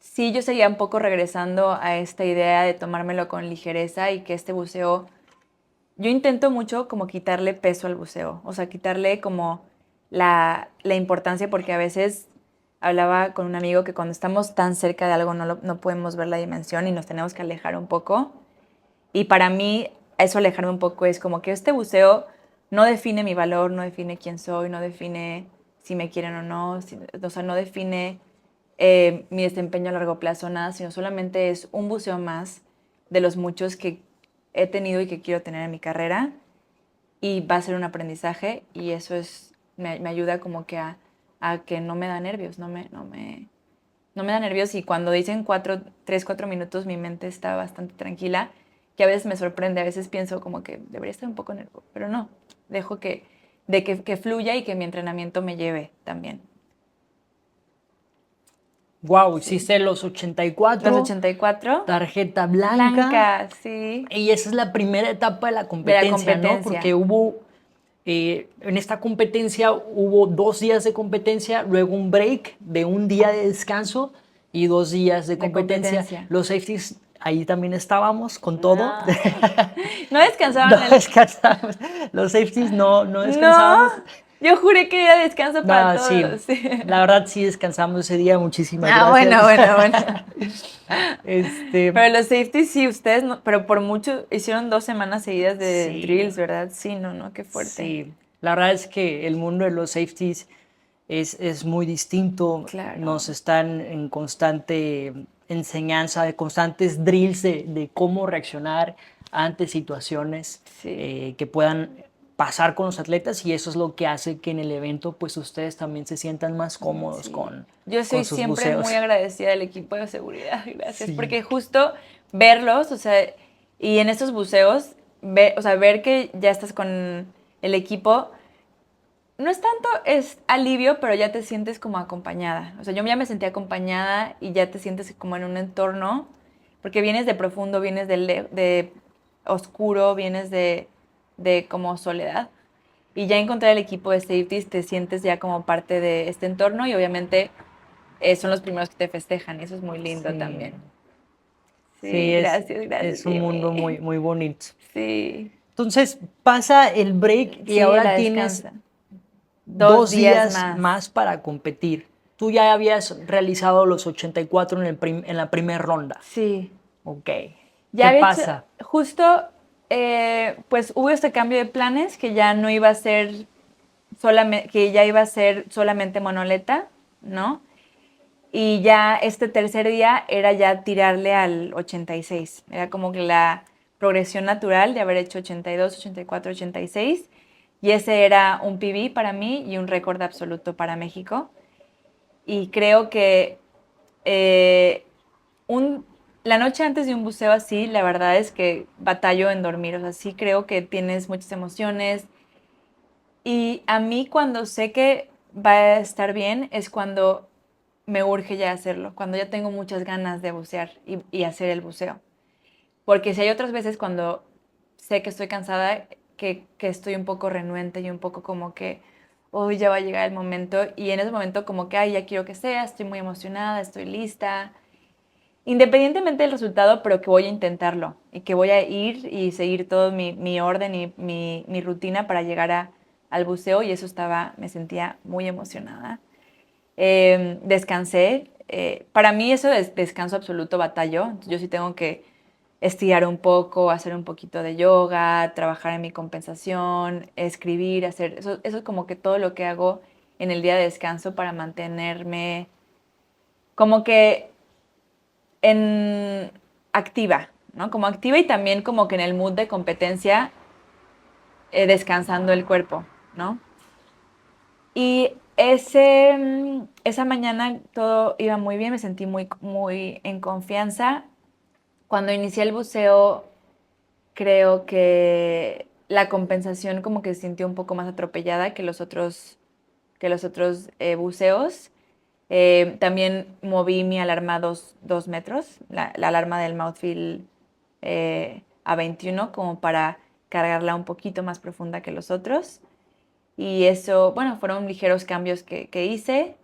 sí yo seguía un poco regresando a esta idea de tomármelo con ligereza y que este buceo, yo intento mucho como quitarle peso al buceo, o sea, quitarle como la importancia porque a veces hablaba con un amigo que cuando estamos tan cerca de algo no podemos ver la dimensión y nos tenemos que alejar un poco. Y para mí, eso alejarme un poco es como que este buceo no define mi valor, no define quién soy, no define si me quieren o no, o sea, no define mi desempeño a largo plazo, nada, sino solamente es un buceo más de los muchos que he tenido y que quiero tener en mi carrera y va a ser un aprendizaje y eso me ayuda como que a que no me da nervios, no me da nervios y cuando dicen 3, 4 minutos mi mente está bastante tranquila, que a veces me sorprende, a veces pienso como que debería estar un poco nervioso, pero no, dejo que fluya y que mi entrenamiento me lleve también. Wow, Sí. hiciste los Los 84, 84, tarjeta blanca. blanca, sí, Y esa es la primera etapa de la de la competencia, ¿no? Porque competencia. en esta competencia hubo 2 días de competencia, luego un break de un día de descanso y 2 días de De competencia. competencia. Los safeties, ahí también estábamos con todo. No, no No descansaban descansamos. Los safeties no No, descansamos. yo juré que era descanso para No, sí, todos. Sí. la verdad sí descansamos ese día. Muchísimas Ah, gracias. bueno, bueno, bueno. Este, Pero los safeties sí, ustedes no, pero por mucho hicieron 2 semanas seguidas de sí. drills, ¿verdad? Sí, no, qué fuerte. Sí, la verdad es que el mundo de los safeties es muy distinto. Claro, Nos están en constante enseñanza, de constantes drills de cómo reaccionar ante situaciones sí, que puedan pasar con los atletas y eso es lo que hace que en el evento pues ustedes también se sientan más cómodos sí. con, Yo con soy sus siempre muy buceos. agradecida del equipo de seguridad, gracias, Sí. porque justo verlos, o sea, y en estos buceos, o sea, ver que ya estás con el equipo, no es tanto, es alivio, pero ya te sientes como acompañada. O sea, yo ya me sentí acompañada y ya te sientes como en un entorno, porque vienes de profundo, vienes de oscuro, vienes de como soledad. Y ya encontrar el equipo de safeties te sientes ya como parte de este entorno y obviamente son los primeros que te festejan y eso es muy lindo Sí, también. Sí, sí, gracias, es un mundo Jimmy. muy bonito. Sí, Entonces pasa el break y sí, la ahora tienes descansa. 2 días 2 días más. más para competir. Tú ya habías realizado los 84 en la primera ronda. Sí. Ok. Ya ¿Qué había hecho, pasa? justo, pues hubo este cambio de planes que ya no iba a ser solamente, que ya iba a ser solamente monoleta, ¿no? Y ya este tercer día era ya tirarle al 86. Era como que la progresión natural de haber hecho 82, 84, 86. Y ese era un PB para mí y un récord absoluto para México. Y creo que eh, un, la noche antes de un buceo así, la verdad es que batallo en dormir. O sea, sí creo que tienes muchas emociones. Y a mí cuando sé que va a estar bien es cuando me urge ya hacerlo, cuando ya tengo muchas ganas de bucear y hacer el buceo. Porque si hay otras veces cuando sé que estoy cansada, que estoy un poco renuente y un poco como que, hoy ya va a llegar el momento. Y en ese momento como que, ay, ya quiero que sea, estoy muy emocionada, estoy lista. Independientemente del resultado, pero que voy a intentarlo y que voy a ir y seguir todo mi orden y mi rutina para llegar al buceo y eso me sentía muy emocionada. Descansé. Para mí eso es descanso absoluto, batallo. Yo sí tengo que estirar un poco, hacer un poquito de yoga, trabajar en mi compensación, escribir, hacer eso es como que todo lo que hago en el día de descanso para mantenerme como que en activa, ¿no? Como activa y también como que en el mood de competencia, descansando el cuerpo, ¿no? Y esa mañana todo iba muy bien, me sentí muy en confianza. Cuando inicié el buceo, creo que la compensación como que se sintió un poco más atropellada que los otros buceos. También moví mi alarma 2 metros, la alarma del Mouthfeel a 21, como para cargarla un poquito más profunda que los otros. Y eso, bueno, fueron ligeros cambios que hice.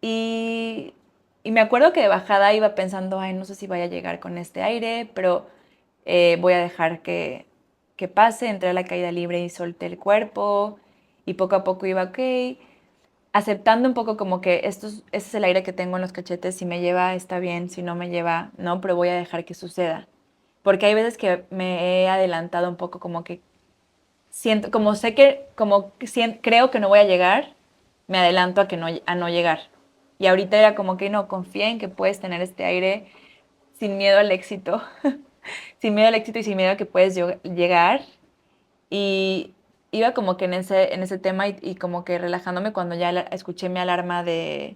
Y, y me acuerdo que de bajada iba pensando, ay, no sé si vaya a llegar con este aire, pero voy a dejar que pase. Entré a la caída libre y solté el cuerpo. Y poco a poco iba, ok, aceptando un poco como que este es el aire que tengo en los cachetes, si me lleva está bien, si no me lleva no, pero voy a dejar que suceda. Porque hay veces que me he adelantado un poco como que siento, como sé que, creo que no voy a llegar, me adelanto a no llegar. Y ahorita era como que no, confía en que puedes tener este aire sin miedo al éxito, sin miedo al éxito y sin miedo a que puedes llegar. Y iba como que en ese tema y como que relajándome cuando ya escuché mi alarma de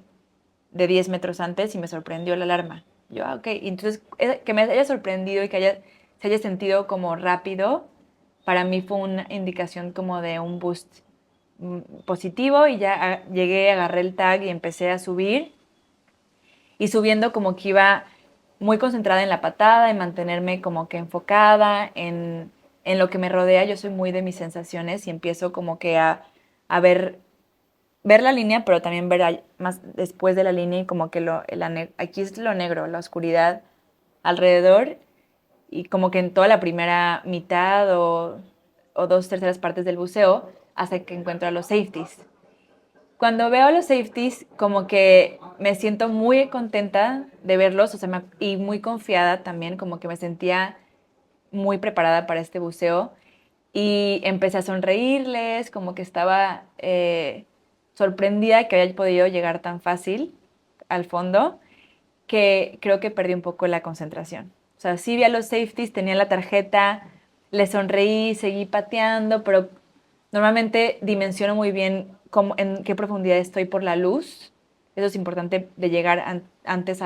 10 metros antes y me sorprendió la alarma. Yo, ok, y entonces que me haya sorprendido y que se haya sentido como rápido, para mí fue una indicación como de un boost positivo y ya llegué, agarré el tag y empecé a subir y subiendo como que iba muy concentrada en la patada, en mantenerme como que enfocada en lo que me rodea. Yo soy muy de mis sensaciones y empiezo como que a ver la línea, pero también ver más después de la línea y como que aquí es lo negro, la oscuridad alrededor y como que en toda la primera mitad o 2/3 partes del buceo hasta que encuentro a los safeties. Cuando veo a los safeties, como que me siento muy contenta de verlos, o sea, y muy confiada también, como que me sentía muy preparada para este buceo. Y empecé a sonreírles, como que estaba sorprendida que haya podido llegar tan fácil al fondo, que creo que perdí un poco la concentración. O sea, sí vi a los safeties, tenía la tarjeta, les sonreí, seguí pateando, pero normalmente dimensiono muy bien en qué profundidad estoy por la luz. Eso es importante de llegar antes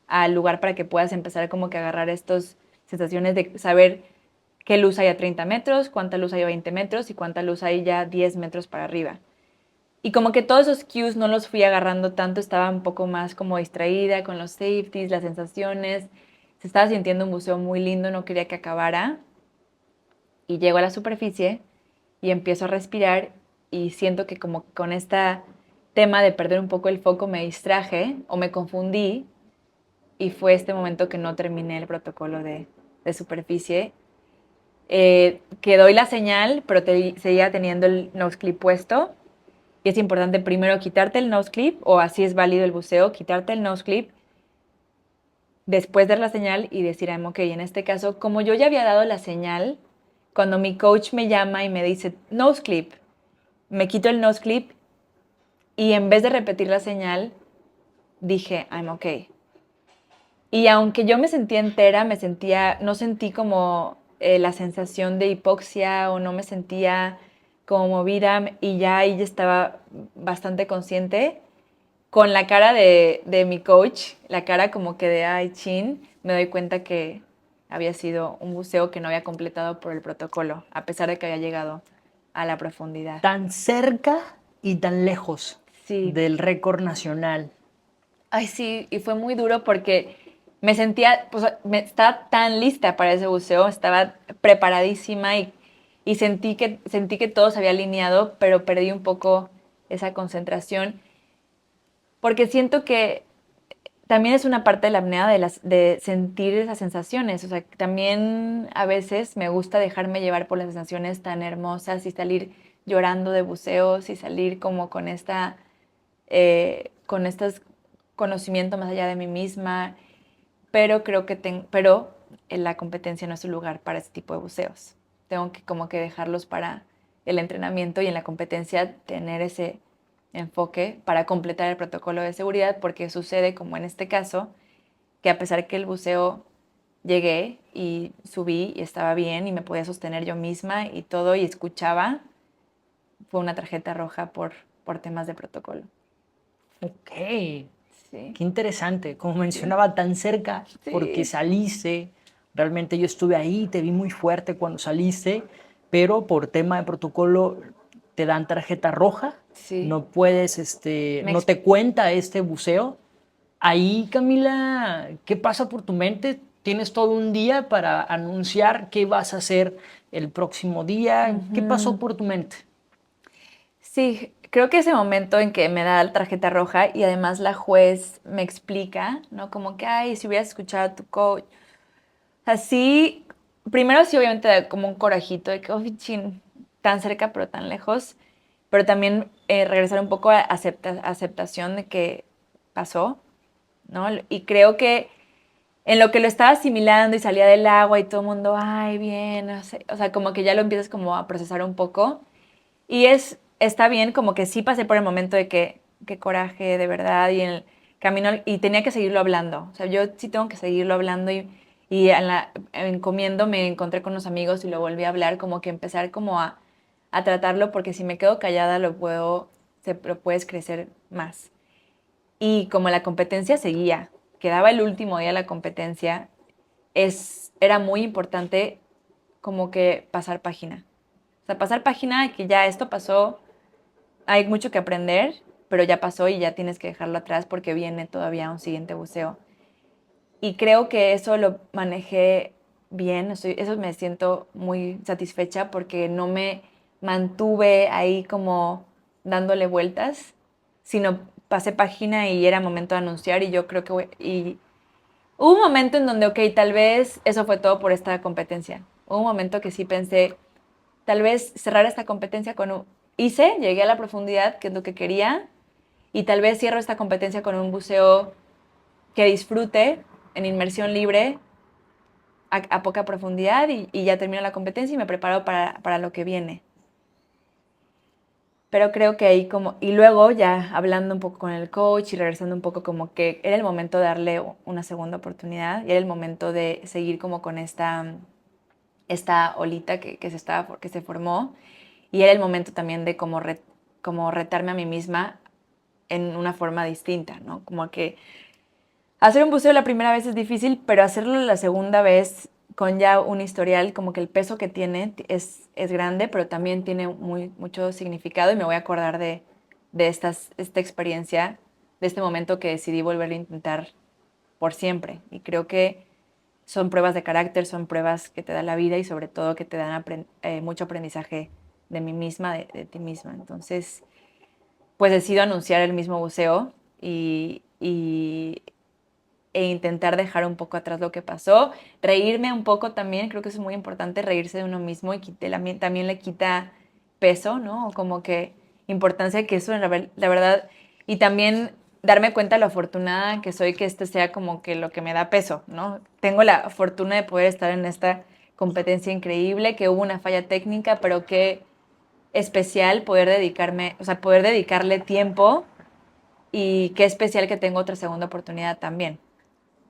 al lugar para que puedas empezar como que a agarrar estas sensaciones de saber qué luz hay a 30 metros, cuánta luz hay a 20 metros y cuánta luz hay ya 10 metros para arriba. Y como que todos esos cues no los fui agarrando tanto, estaba un poco más como distraída con los safeties, las sensaciones. Se estaba sintiendo un buceo muy lindo, no quería que acabara. Y llego a la superficie y empiezo a respirar y siento que como con este tema de perder un poco el foco me distraje o me confundí y fue este momento que no terminé el protocolo de superficie. Que doy la señal, pero seguía teniendo el nose clip puesto. Y es importante primero quitarte el nose clip, o así es válido el buceo, quitarte el nose clip, después dar la señal y decir, ok, en este caso, como yo ya había dado la señal, cuando mi coach me llama y me dice nose clip, me quito el nose clip y en vez de repetir la señal, dije, I'm okay. Y aunque yo me sentía entera, no sentí como la sensación de hipoxia o no me sentía como movida y ya ahí ya estaba bastante consciente. Con la cara de mi coach, la cara como que de ay, chin, me doy cuenta que había sido un buceo que no había completado por el protocolo, a pesar de que había llegado a la profundidad. Tan cerca y tan lejos Sí, del récord nacional. ay, sí, y fue muy duro porque me sentía, pues estaba tan lista para ese buceo, estaba preparadísima y sentí que todo se había alineado, pero perdí un poco esa concentración porque siento que también es una parte de la apnea de sentir esas sensaciones. O sea, también a veces me gusta dejarme llevar por las sensaciones tan hermosas y salir llorando de buceos y salir como con estos conocimiento más allá de mí misma. Pero creo que en la competencia no es un lugar para ese tipo de buceos. Tengo que como que dejarlos para el entrenamiento y en la competencia tener ese enfoque para completar el protocolo de seguridad, porque sucede, como en este caso, que a pesar que el buceo llegué y subí y estaba bien y me podía sostener yo misma y todo y escuchaba, fue una tarjeta roja por temas de protocolo. Ok, Sí, qué interesante. Como sí, mencionaba, tan cerca porque sí. saliste. Realmente yo estuve ahí, te vi muy fuerte cuando saliste, pero por tema de protocolo te dan tarjeta roja, Sí. no puedes, no te cuenta este buceo. Ahí, Camila, ¿qué pasa por tu mente? Tienes todo un día para anunciar qué vas a hacer el próximo día. ¿Qué pasó por tu mente? Sí, creo que ese momento en que me da la tarjeta roja y además la juez me explica, ¿no? Como que, ay, si hubieras escuchado a tu coach. Así, primero sí, obviamente, da como un corajito de que, oh, chin, tan cerca pero tan lejos. Pero también regresar un poco a aceptación de que pasó, ¿no? Y creo que en lo que lo estaba asimilando y salía del agua y todo el mundo, ay, bien, o sea, como que ya lo empiezas como a procesar un poco. Y está bien, como que sí pasé por el momento de que, qué coraje, de verdad, y en el camino, y tenía que seguirlo hablando. O sea, yo sí tengo que seguirlo hablando y en comiendo me encontré con unos amigos y lo volví a hablar, como que empezar como a tratarlo, porque si me quedo callada lo puedes crecer más. Y como la competencia seguía, quedaba el último día de la competencia, era muy importante como que pasar página. O sea, pasar página de que ya esto pasó, hay mucho que aprender, pero ya pasó y ya tienes que dejarlo atrás porque viene todavía un siguiente buceo. Y creo que eso lo manejé bien, eso me siento muy satisfecha porque no me mantuve ahí como dándole vueltas, sino pasé página y era momento de anunciar y yo creo que y hubo un momento en donde, ok, tal vez eso fue todo por esta competencia. Hubo un momento que sí pensé, tal vez cerrar esta competencia con llegué a la profundidad, que es lo que quería, y tal vez cierro esta competencia con un buceo que disfrute en inmersión libre a poca profundidad y ya termino la competencia y me preparo para lo que viene. Pero creo que ahí y luego ya hablando un poco con el coach y regresando un poco como que era el momento de darle una segunda oportunidad y era el momento de seguir como con esta olita que se formó y era el momento también de como retarme a mí misma en una forma distinta, ¿no? Como que hacer un buceo la primera vez es difícil, pero hacerlo la segunda vez con ya un historial, como que el peso que tiene es grande, pero también tiene mucho significado y me voy a acordar de esta experiencia, de este momento que decidí volver a intentar por siempre. Y creo que son pruebas de carácter, son pruebas que te da la vida y sobre todo que te dan mucho aprendizaje de mí misma, de ti misma. Entonces, pues decido anunciar el mismo buceo e intentar dejar un poco atrás lo que pasó, reírme un poco también, creo que es muy importante reírse de uno mismo y también le quita peso, ¿no? O como que importancia que eso, la verdad, y también darme cuenta de lo afortunada que soy que este sea como que lo que me da peso, ¿no? Tengo la fortuna de poder estar en esta competencia increíble, que hubo una falla técnica, pero qué especial poder dedicarme, o sea, poder dedicarle tiempo y qué especial que tengo otra segunda oportunidad también.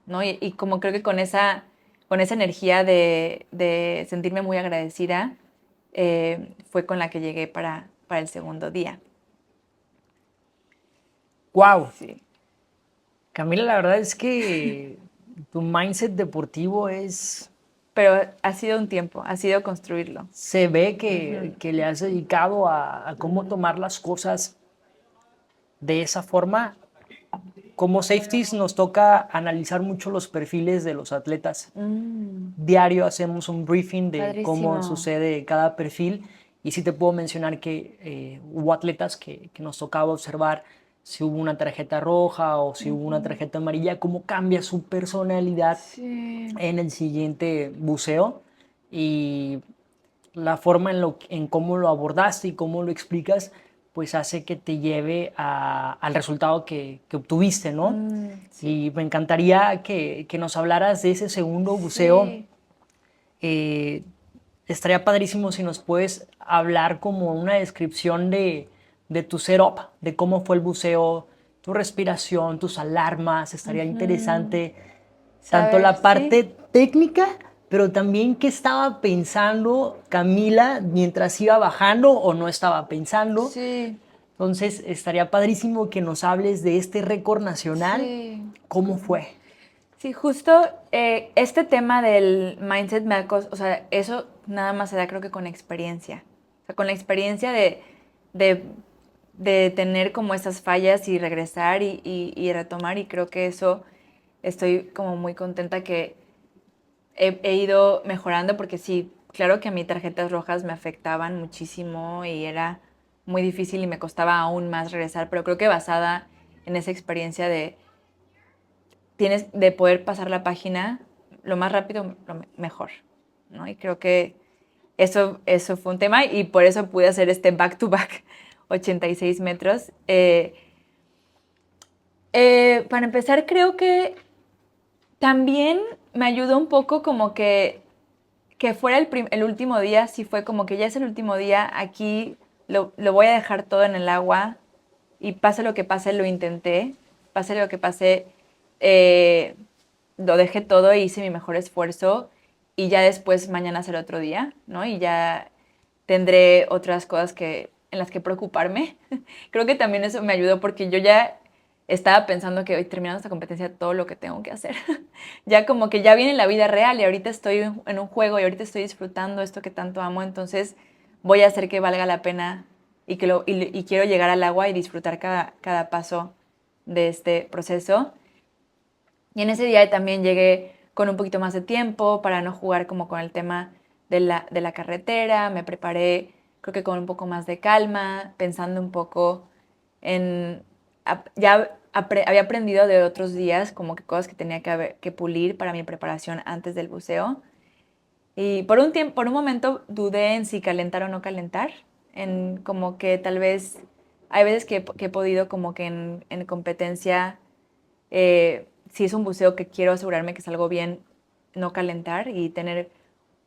¿No? Y como creo que con esa energía de sentirme muy agradecida, fue con la que llegué para el segundo día. ¡Wow! Sí. Camila, la verdad es que tu mindset deportivo Pero ha sido un tiempo, ha sido construirlo. se ve que le has dedicado a cómo tomar las cosas de esa forma. Como safeties nos toca analizar mucho los perfiles de los atletas. Diario hacemos un briefing de cómo Padrísimo. sucede cada perfil y sí te puedo mencionar que hubo atletas que nos tocaba observar si hubo una tarjeta roja o si hubo una tarjeta amarilla, cómo cambia su personalidad Sí. en el siguiente buceo y la forma en cómo lo abordaste y cómo lo explicas, pues hace que te lleve al resultado que obtuviste, ¿no? Sí. Y me encantaría que nos hablaras de ese segundo buceo. Sí. Eh, estaría padrísimo si nos puedes hablar como una descripción de tu setup, de cómo fue el buceo, tu respiración, tus alarmas. Estaría interesante tanto la ¿Sabes? Sí. parte técnica, pero también qué estaba pensando Camila mientras iba bajando o no estaba pensando. Sí. Entonces, estaría padrísimo que nos hables de este récord nacional. Sí. ¿Cómo fue? Sí, justo este tema del mindset o sea, eso nada más se da creo que con experiencia. O sea, con la experiencia de, de tener como esas fallas y regresar y retomar, y creo que eso estoy como muy contenta que he ido mejorando, porque sí, claro que a mí tarjetas rojas me afectaban muchísimo y era muy difícil y me costaba aún más regresar, pero creo que basada en esa experiencia tienes de poder pasar la página lo más rápido, lo mejor, ¿no? Y creo que eso fue un tema y por eso pude hacer este back-to-back 86 metros. Para empezar, creo que también me ayudó un poco como que fuera el último día, sí fue como que ya es el último día, aquí lo voy a dejar todo en el agua y pase lo que pase, lo intenté, pase lo que pase, eh, lo dejé todo e hice mi mejor esfuerzo y ya después mañana será otro día, ¿no? Y ya tendré otras cosas en las que preocuparme. Creo que también eso me ayudó porque yo ya estaba pensando que hoy terminando esta competencia todo lo que tengo que hacer. Ya como que ya viene la vida real y ahorita estoy en un juego y ahorita estoy disfrutando esto que tanto amo, entonces voy a hacer que valga la pena y quiero llegar al agua y disfrutar cada paso de este proceso. Y en ese día también llegué con un poquito más de tiempo para no jugar como con el tema de la carretera. Me preparé, creo que con un poco más de calma, pensando un poco en... había aprendido de otros días como que cosas que tenía que pulir para mi preparación antes del buceo. Y por un momento dudé en si calentar o no calentar, en como que tal vez hay veces que he podido como que en competencia, si es un buceo que quiero asegurarme que salgo bien, no calentar y tener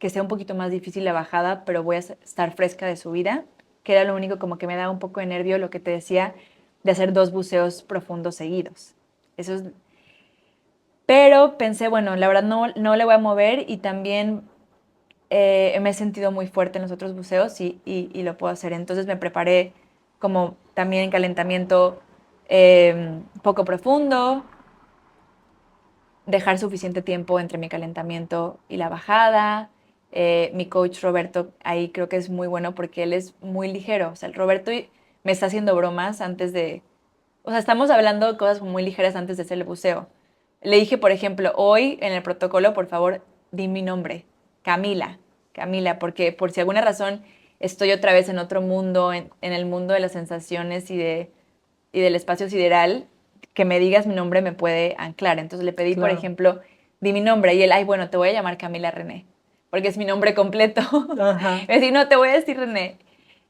que sea un poquito más difícil la bajada, pero voy a estar fresca de subida, que era lo único como que me daba un poco de nervio, lo que te decía, de hacer 2 buceos profundos seguidos. Eso es, pero pensé, bueno, la verdad no le voy a mover y también me he sentido muy fuerte en los otros buceos y lo puedo hacer. Entonces me preparé como también en calentamiento poco profundo, dejar suficiente tiempo entre mi calentamiento y la bajada. Mi coach Roberto ahí creo que es muy bueno porque él es muy ligero. O sea, el Roberto me está haciendo bromas antes de... O sea, estamos hablando de cosas muy ligeras antes de hacer el buceo. Le dije, por ejemplo, hoy en el protocolo, por favor, di mi nombre, Camila, Camila, porque por si alguna razón estoy otra vez en otro mundo, en el mundo de las sensaciones y del espacio sideral, que me digas mi nombre me puede anclar. Entonces le pedí, por Claro. ejemplo, di mi nombre y él, ay, bueno, te voy a llamar Camila René, porque es mi nombre completo. Ajá. Me decía, no, te voy a decir René.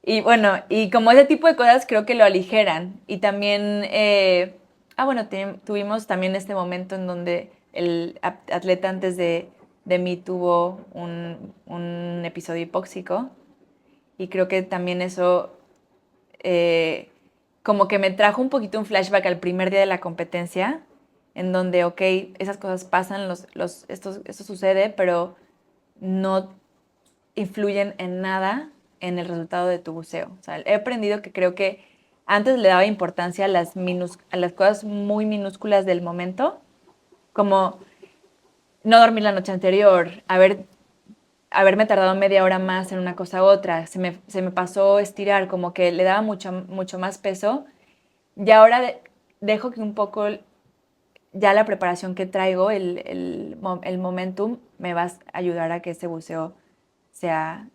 Y bueno, y como ese tipo de cosas creo que lo aligeran. Y también, bueno, tuvimos también este momento en donde el atleta antes de mí tuvo un episodio hipóxico. Y creo que también eso eh, como que me trajo un poquito un flashback al primer día de la competencia, en donde, ok, esas cosas pasan, esto sucede, pero no influyen en nada en el resultado de tu buceo. O sea, he aprendido que creo que antes le daba importancia a las cosas muy minúsculas del momento, como no dormir la noche anterior, haberme tardado media hora más en una cosa u otra, se me pasó estirar, como que le daba mucho más peso. Y ahora dejo que un poco ya la preparación que traigo, el momentum, me va a ayudar a que ese buceo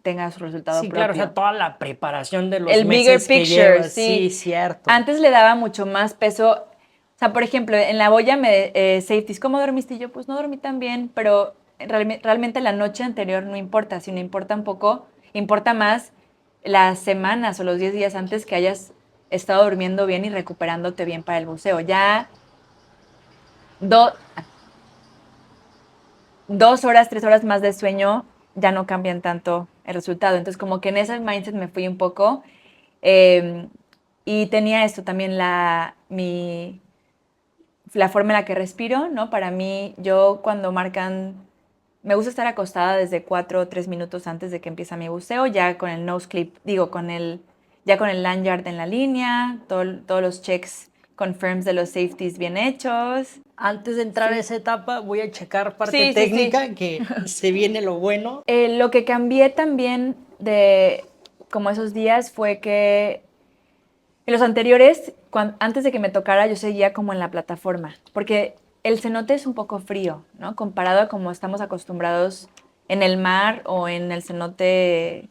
tenga su resultado Sí, claro, o sea, propio. toda la preparación de los El bigger meses que picture, llevas, sí, sí. cierto. Antes le daba mucho más peso. O sea, por ejemplo, en la boya safeties, ¿cómo dormiste? Y yo, pues no dormí tan bien, pero realmente la noche anterior no importa, sino importa un poco, importa más las semanas o los 10 días antes que hayas estado durmiendo bien y recuperándote bien para el buceo. Ya 2 horas, 3 horas más de sueño ya no cambian tanto el resultado. Entonces, como que en ese mindset me fui un poco. eh, y tenía esto también la forma en la que respiro, ¿no? Para mí, yo cuando me gusta estar acostada desde 4 o 3 minutos antes de que empiece mi buceo, ya con el nose clip, digo, ya con el lanyard en la línea, todos los checks confirms de los safeties bien hechos. Antes de entrar a esa etapa, voy a checar parte Sí, sí, técnica, sí. que se viene lo bueno. Lo que cambié también de como esos días fue que en los anteriores, antes de que me tocara, yo seguía como en la plataforma, porque el cenote es un poco frío, ¿no? Comparado a como estamos acostumbrados en el mar o en el cenote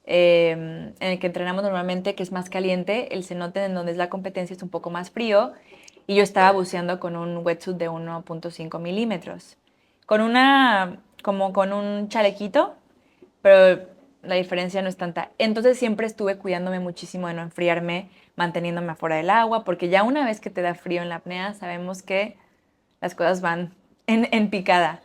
en el que entrenamos normalmente, que es más caliente, el cenote en donde es la competencia es un poco más frío, y yo estaba buceando con un wetsuit de 1.5 milímetros, como con un chalequito, pero la diferencia no es tanta. Entonces siempre estuve cuidándome muchísimo de no enfriarme, manteniéndome afuera del agua, porque ya una vez que te da frío en la apnea, sabemos que las cosas van en picada.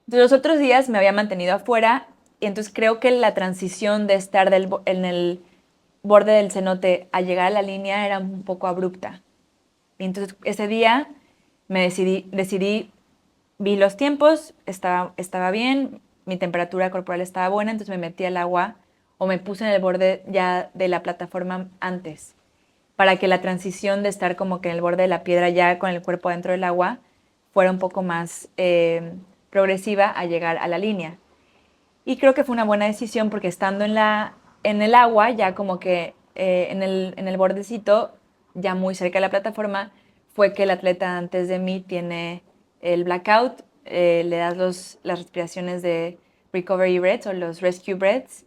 Entonces, los otros días me había mantenido afuera, y entonces creo que la transición de estar en el borde del cenote a llegar a la línea era un poco abrupta. Y entonces ese día decidí, vi los tiempos, estaba bien, mi temperatura corporal estaba buena, entonces me metí al agua o me puse en el borde ya de la plataforma antes, para que la transición de estar como que en el borde de la piedra ya con el cuerpo dentro del agua fuera un poco más progresiva a llegar a la línea. Y creo que fue una buena decisión porque estando en el agua, ya como que en el bordecito, ya muy cerca de la plataforma, fue que el atleta antes de mí tiene el blackout, le das las respiraciones de recovery breaths o los rescue breaths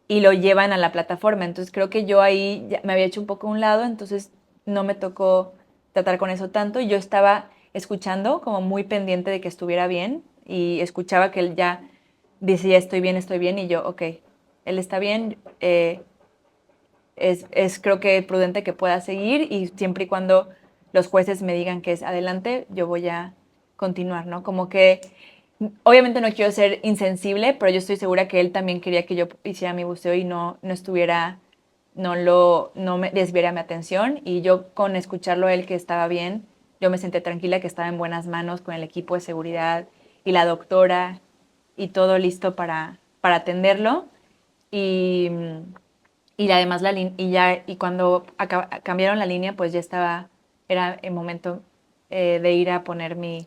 y lo llevan a la plataforma. Entonces creo que yo ahí ya me había hecho un poco a un lado, entonces no me tocó tratar con eso tanto. Y yo estaba escuchando como muy pendiente de que estuviera bien y escuchaba que él ya decía estoy bien y yo, ok, él está bien, creo que prudente que pueda seguir y siempre y cuando los jueces me digan que es adelante, yo voy a continuar, ¿no? Como que obviamente no quiero ser insensible, pero yo estoy segura que él también quería que yo hiciera mi buceo y no estuviera, no me desviara mi atención. Y yo con escucharlo a él que estaba bien, yo me sentí tranquila que estaba en buenas manos con el equipo de seguridad y la doctora y todo listo para atenderlo. Y, y además y cuando cambiaron la línea, pues ya era el momento de ir a poner mi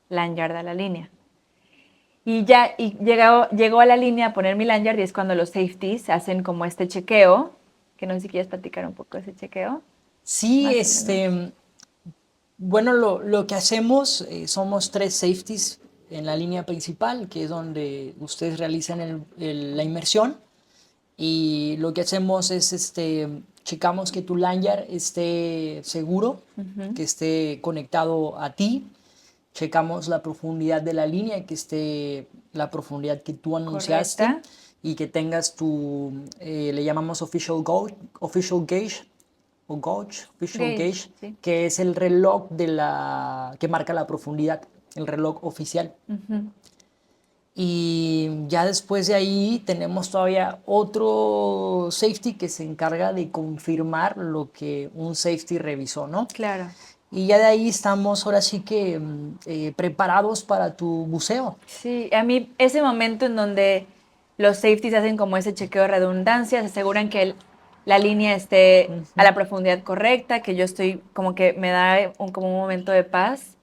lanyard a la línea. Llegó a la línea a poner mi lanyard y es cuando los safeties hacen como este chequeo, que no sé si quieres platicar un poco de ese chequeo, Sí, más o menos. bueno, lo que hacemos, somos 3 safeties en la línea principal, que es donde ustedes realizan la inmersión. Y lo que hacemos es, checamos que tu lanyard esté seguro, que esté conectado a ti. Checamos la profundidad de la línea, que esté la profundidad que tú anunciaste Correcta. y que tengas le llamamos official gauge o gauge, official Gauge, gauge, sí. que es el reloj que marca la profundidad, el reloj oficial. Y ya después de ahí tenemos todavía otro safety que se encarga de confirmar lo que un safety revisó, ¿no? Claro. Y ya de ahí estamos ahora sí que preparados para tu buceo. Sí, a mí ese momento en donde los safeties hacen como ese chequeo de redundancia, se aseguran que la línea esté a la profundidad correcta, que yo estoy como que me da como un momento de paz.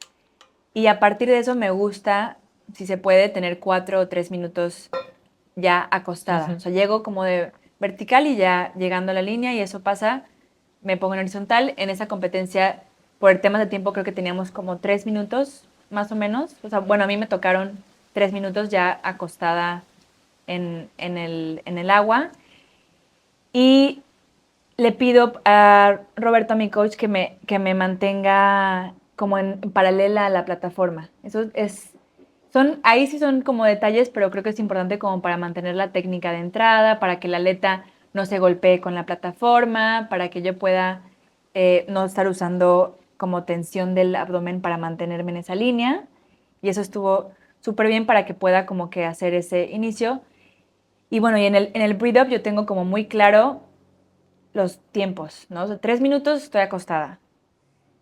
Y a partir de eso me gusta, si se puede, tener 4 o 3 minutos ya acostada. O sea, llego como de vertical y ya llegando a la línea y eso pasa, me pongo en horizontal. En esa competencia, por temas de tiempo, creo que teníamos como 3 minutos más o menos. O sea, bueno, a mí me tocaron 3 minutos ya acostada en el agua. Y le pido a Roberto, a mi coach, que me mantenga como en paralela a la plataforma. Ahí sí son como detalles, pero creo que es importante como para mantener la técnica de entrada, para que la aleta no se golpee con la plataforma, para que yo pueda no estar usando como tensión del abdomen para mantenerme en esa línea. Y eso estuvo súper bien para que pueda como que hacer ese inicio. Y bueno, y en el breathe up yo tengo como muy claro los tiempos, ¿no? O sea, 3 minutos estoy acostada,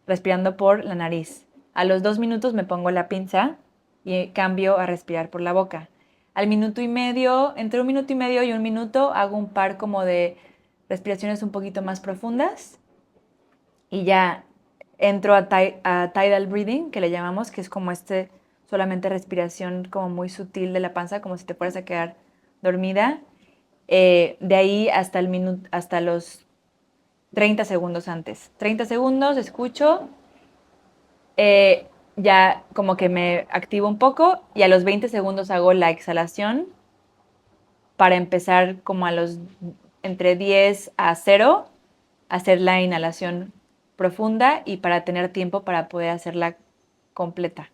respirando por la nariz. A los 2 minutos me pongo la pinza y cambio a respirar por la boca. Al minuto y medio, entre 1 minuto y medio y 1 minuto, hago un par como de respiraciones un poquito más profundas y ya entro a tidal breathing, que le llamamos, que es como solamente respiración como muy sutil de la panza, como si te fueras a quedar dormida. De ahí hasta hasta los 30 segundos antes. 30 segundos, escucho, ya como que me activo un poco y a los 20 segundos hago la exhalación para empezar como entre 10 a 0, hacer la inhalación profunda y para tener tiempo para poder hacerla completa.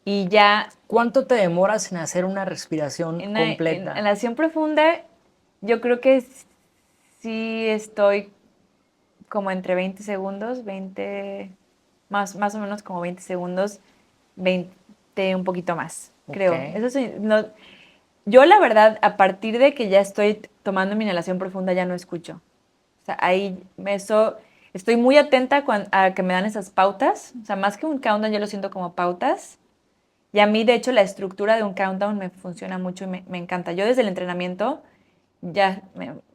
Y ya ¿Cuánto te demoras en hacer una respiración en la completa? inhalación profunda, yo creo que sí estoy como entre 20 segundos, 20, más o menos como 20 segundos, 20 un poquito más, Ok. creo. Eso sí, no, yo la verdad, a partir de que ya estoy tomando mi inhalación profunda, ya no escucho. O sea, estoy muy atenta a que me dan esas pautas. O sea, más que un countdown, yo lo siento como pautas. Y a mí, de hecho, la estructura de un countdown me funciona mucho y me encanta. Yo desde el entrenamiento,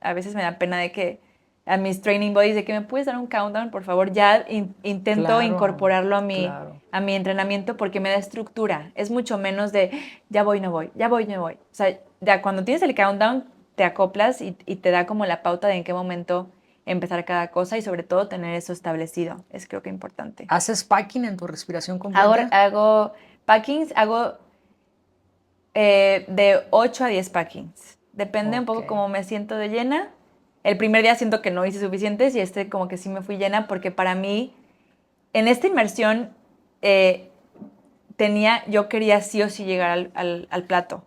a veces me da pena de que a mis training buddies, de que me puedes dar un countdown, por favor, ya intento Claro, incorporarlo a claro. a mi entrenamiento porque me da estructura. Es mucho menos de ya voy, no voy, ya voy, no voy. O sea, ya cuando tienes el countdown, te acoplas y te da como la pauta de en qué momento empezar cada cosa y sobre todo tener eso establecido. Es creo que importante. ¿Haces packing en tu respiración Hago, completa? hago packings, hago de 8 a 10 packings. Depende un Ok. poco cómo me siento de llena. El primer día siento que no hice suficientes y como que sí me fui llena porque para mí, en esta inmersión, eh, yo quería sí o sí llegar al plato.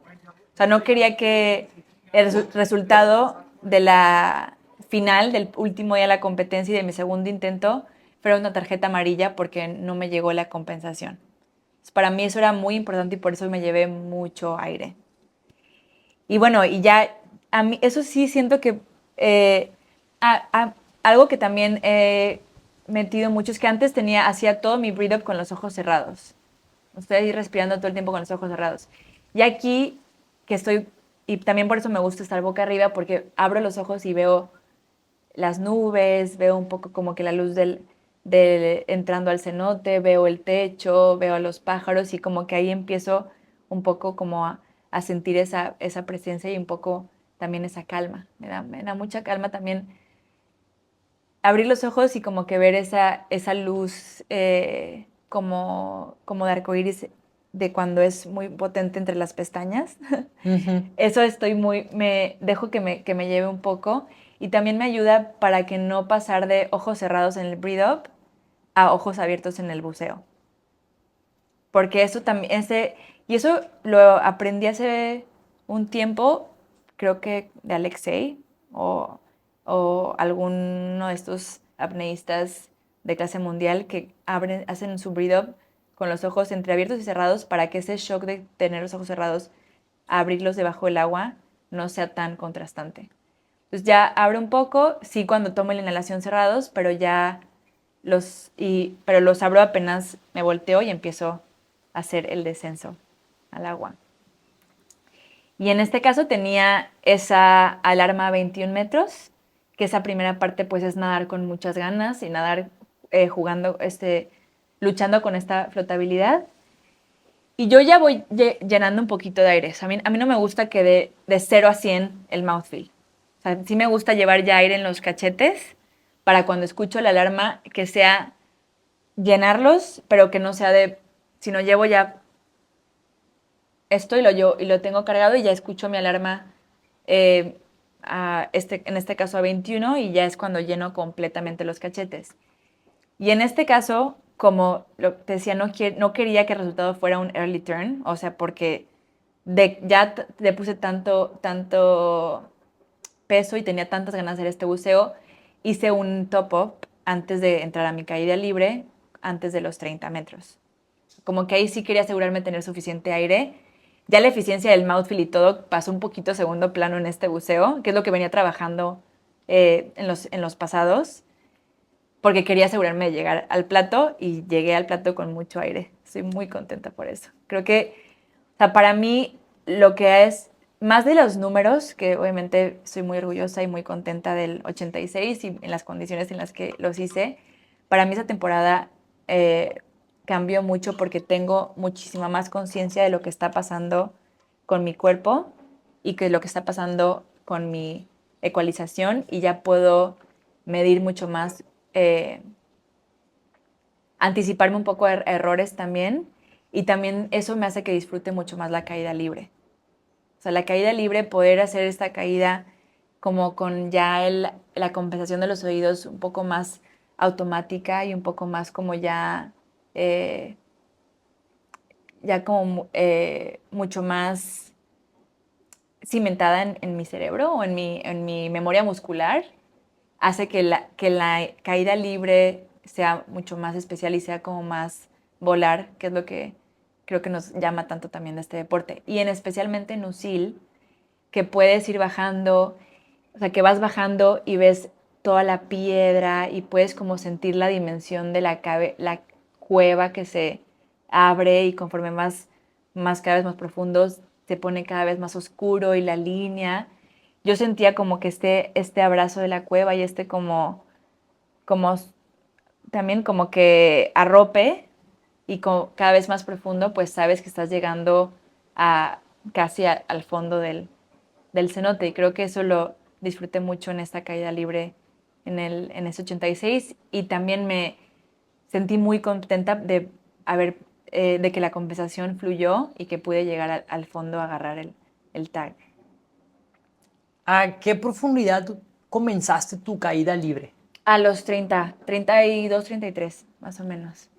O sea, no quería que el resultado de la final, del último día de la competencia y de mi segundo intento, fuera una tarjeta amarilla porque no me llegó la compensación. Entonces, para mí eso era muy importante y por eso me llevé mucho aire. Y bueno, y ya, a mí, eso sí siento que eh, algo que también he metido mucho es que antes hacía todo mi breathe up con los ojos cerrados. Estoy ahí respirando todo el tiempo con los ojos cerrados. Y aquí que estoy, y también por eso me gusta estar boca arriba, porque abro los ojos y veo las nubes, veo un poco como que la luz del entrando al cenote, veo el techo, veo a los pájaros y como que ahí empiezo un poco como a sentir esa presencia y un poco también esa calma. Me da mucha calma también abrir los ojos y como que ver esa luz como de arcoíris de cuando es muy potente entre las pestañas. Ujú. Eso me dejo que me lleve un poco y también me ayuda para que no pasar de ojos cerrados en el breathe up a ojos abiertos en el buceo. Porque eso también, y eso lo aprendí hace un tiempo, creo que de Alexei o, o alguno de estos apneístas de clase mundial que hacen su breathe up con los ojos entreabiertos y cerrados para que ese shock de tener los ojos cerrados a abrirlos debajo del agua no sea tan contrastante. Entonces ya abro un poco, sí cuando tomo la inhalación cerrados, pero pero los abro apenas me volteo y empiezo a hacer el descenso al agua. Y en este caso tenía esa alarma a 21 metros, que esa primera parte pues es nadar con muchas ganas y nadar jugando, luchando con esta flotabilidad. Y yo ya voy llenando un poquito de aire. O sea, a mí no me gusta que de 0 a 100 el mouthfeel. O sea, sí me gusta llevar ya aire en los cachetes para cuando escucho la alarma que sea llenarlos, pero que no sea sino llevo ya esto y lo tengo cargado y ya escucho mi alarma eh, en este caso a 21 y ya es cuando lleno completamente los cachetes. Y en este caso, como te decía, no quería que el resultado fuera un early turn, o sea, porque ya le puse tanto peso y tenía tantas ganas de hacer este buceo, hice un top-up antes de entrar a mi caída libre, antes de los 30 metros. Como que ahí sí quería asegurarme de tener suficiente aire. Ya la eficiencia del mouthfeel y todo pasó un poquito a segundo plano en este buceo, que es lo que venía trabajando en los pasados porque quería asegurarme de llegar al plato y llegué al plato con mucho aire. Estoy muy contenta por eso. Creo que, o sea, para mí lo que es, más de los números, que obviamente soy muy orgullosa y muy contenta del 86 y en las condiciones en las que los hice, para mí esa temporada cambió mucho porque tengo muchísima más conciencia de lo que está pasando con mi cuerpo y que lo que está pasando con mi ecualización, y ya puedo medir mucho más, anticiparme un poco a errores también, y también eso me hace que disfrute mucho más la caída libre. O sea, la caída libre, poder hacer esta caída como con ya la compensación de los oídos un poco más automática y un poco más como eh, ya como mucho más cimentada en mi cerebro o en mi memoria muscular, hace que la caída libre sea mucho más especial y sea como más volar, que es lo que creo que nos llama tanto también de este deporte. Y especialmente en UCIL, que puedes ir bajando, o sea, que vas bajando y ves toda la piedra y puedes como sentir la dimensión de la cueva que se abre, y conforme más cada vez más profundos se pone cada vez más oscuro, y la línea. Yo sentía como que este abrazo de la cueva y como también como que arrope, y cada vez más profundo, pues sabes que estás llegando a casi al fondo del cenote, y creo que eso lo disfruté mucho en esta caída libre en ese 86, y también me sentí muy contenta de que la compensación fluyó y que pude llegar al fondo a agarrar el tag. ¿A qué profundidad comenzaste tu caída libre? A los 32, 33, más o menos.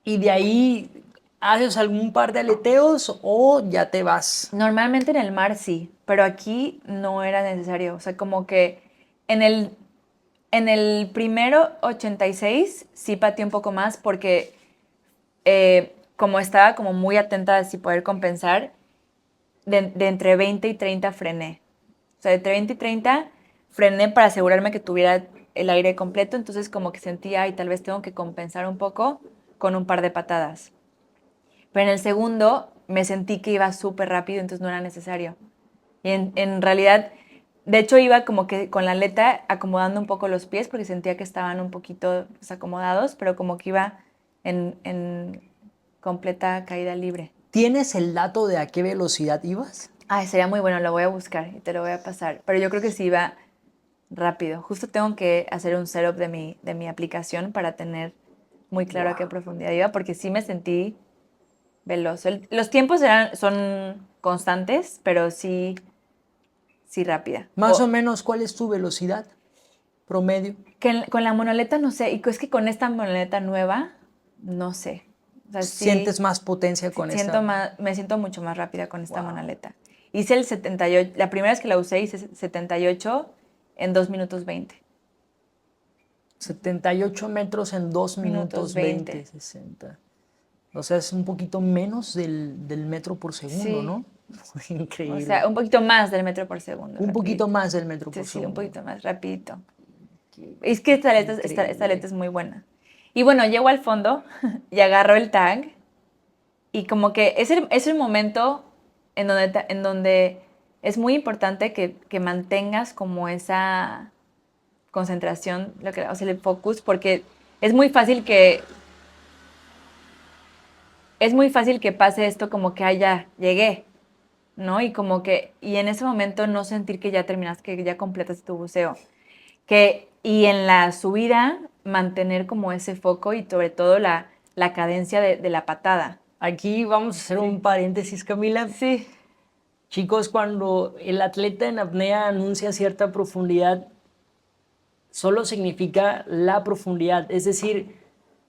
¿Y de ahí haces algún par de aleteos o ya te vas? Normalmente en el mar sí, pero aquí no era necesario. O sea, como que en el, en el primero 86 sí pateé un poco más porque como estaba como muy atenta de si poder compensar, de entre 20 y 30 frené. O sea, de entre 20 y 30 frené para asegurarme que tuviera el aire completo, entonces como que sentía, y tal vez tengo que compensar un poco con un par de patadas. Pero en el segundo me sentí que iba súper rápido, entonces no era necesario. Y en realidad, de hecho iba como que con la aleta acomodando un poco los pies porque sentía que estaban un poquito desacomodados, pero como que iba en completa caída libre. ¿Tienes el dato de a qué velocidad ibas? Ay, sería muy bueno, lo voy a buscar y te lo voy a pasar. Pero yo creo que sí iba rápido. Justo tengo que hacer un setup de mi aplicación para tener muy claro a qué profundidad iba, porque sí me sentí veloz. Los tiempos son constantes, pero sí, sí rápida. Más o menos, ¿cuál es tu velocidad promedio? Con la monoleta no sé, y es que con esta monoleta nueva, no sé. O sea, sí, ¿Sientes más potencia sí con esta? me siento mucho más rápida con esta Wow. monoleta. Hice el 78, la primera vez que la usé hice 78 en 2 minutos 20. 78 metros en 2 Minutos minutos 20. 20, 60. O sea, es un poquito menos del metro por segundo, Sí, ¿no? o Increíble. sea, un poquito más del metro por segundo, Un poquito rapidito. más del metro Sí, por sí, un segundo. poquito más, rapidito. Qué Es que esta aleta increíble. es muy buena. Y bueno, llego al fondo y agarro el tag, y como que es el momento en donde es muy importante que mantengas como esa concentración, o sea, el focus, porque es muy fácil que pase esto como que, ya llegué, ¿no? Y en ese momento no sentir que ya terminaste, que ya completaste tu buceo. Y en la subida mantener como ese foco y sobre todo la cadencia de la patada. Aquí vamos a hacer un paréntesis, Camila. Sí. Chicos, cuando el atleta en apnea anuncia cierta profundidad, solo significa la profundidad. Es decir,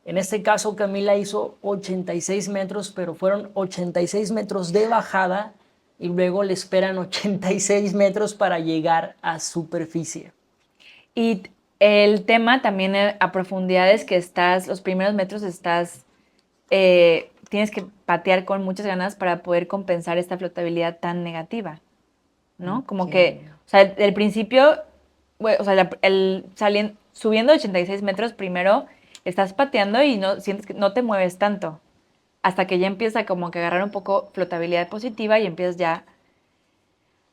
en este caso Camila hizo 86 metros, pero fueron 86 metros de bajada y luego le esperan 86 metros para llegar a superficie. Y el tema también a profundidades que los primeros metros tienes que patear con muchas ganas para poder compensar esta flotabilidad tan negativa, ¿no? Como que, Okay. o sea, del principio, o sea, subiendo 86 metros primero, estás pateando y no sientes que no te mueves tanto, hasta que ya empieza como que a agarrar un poco flotabilidad positiva y empiezas ya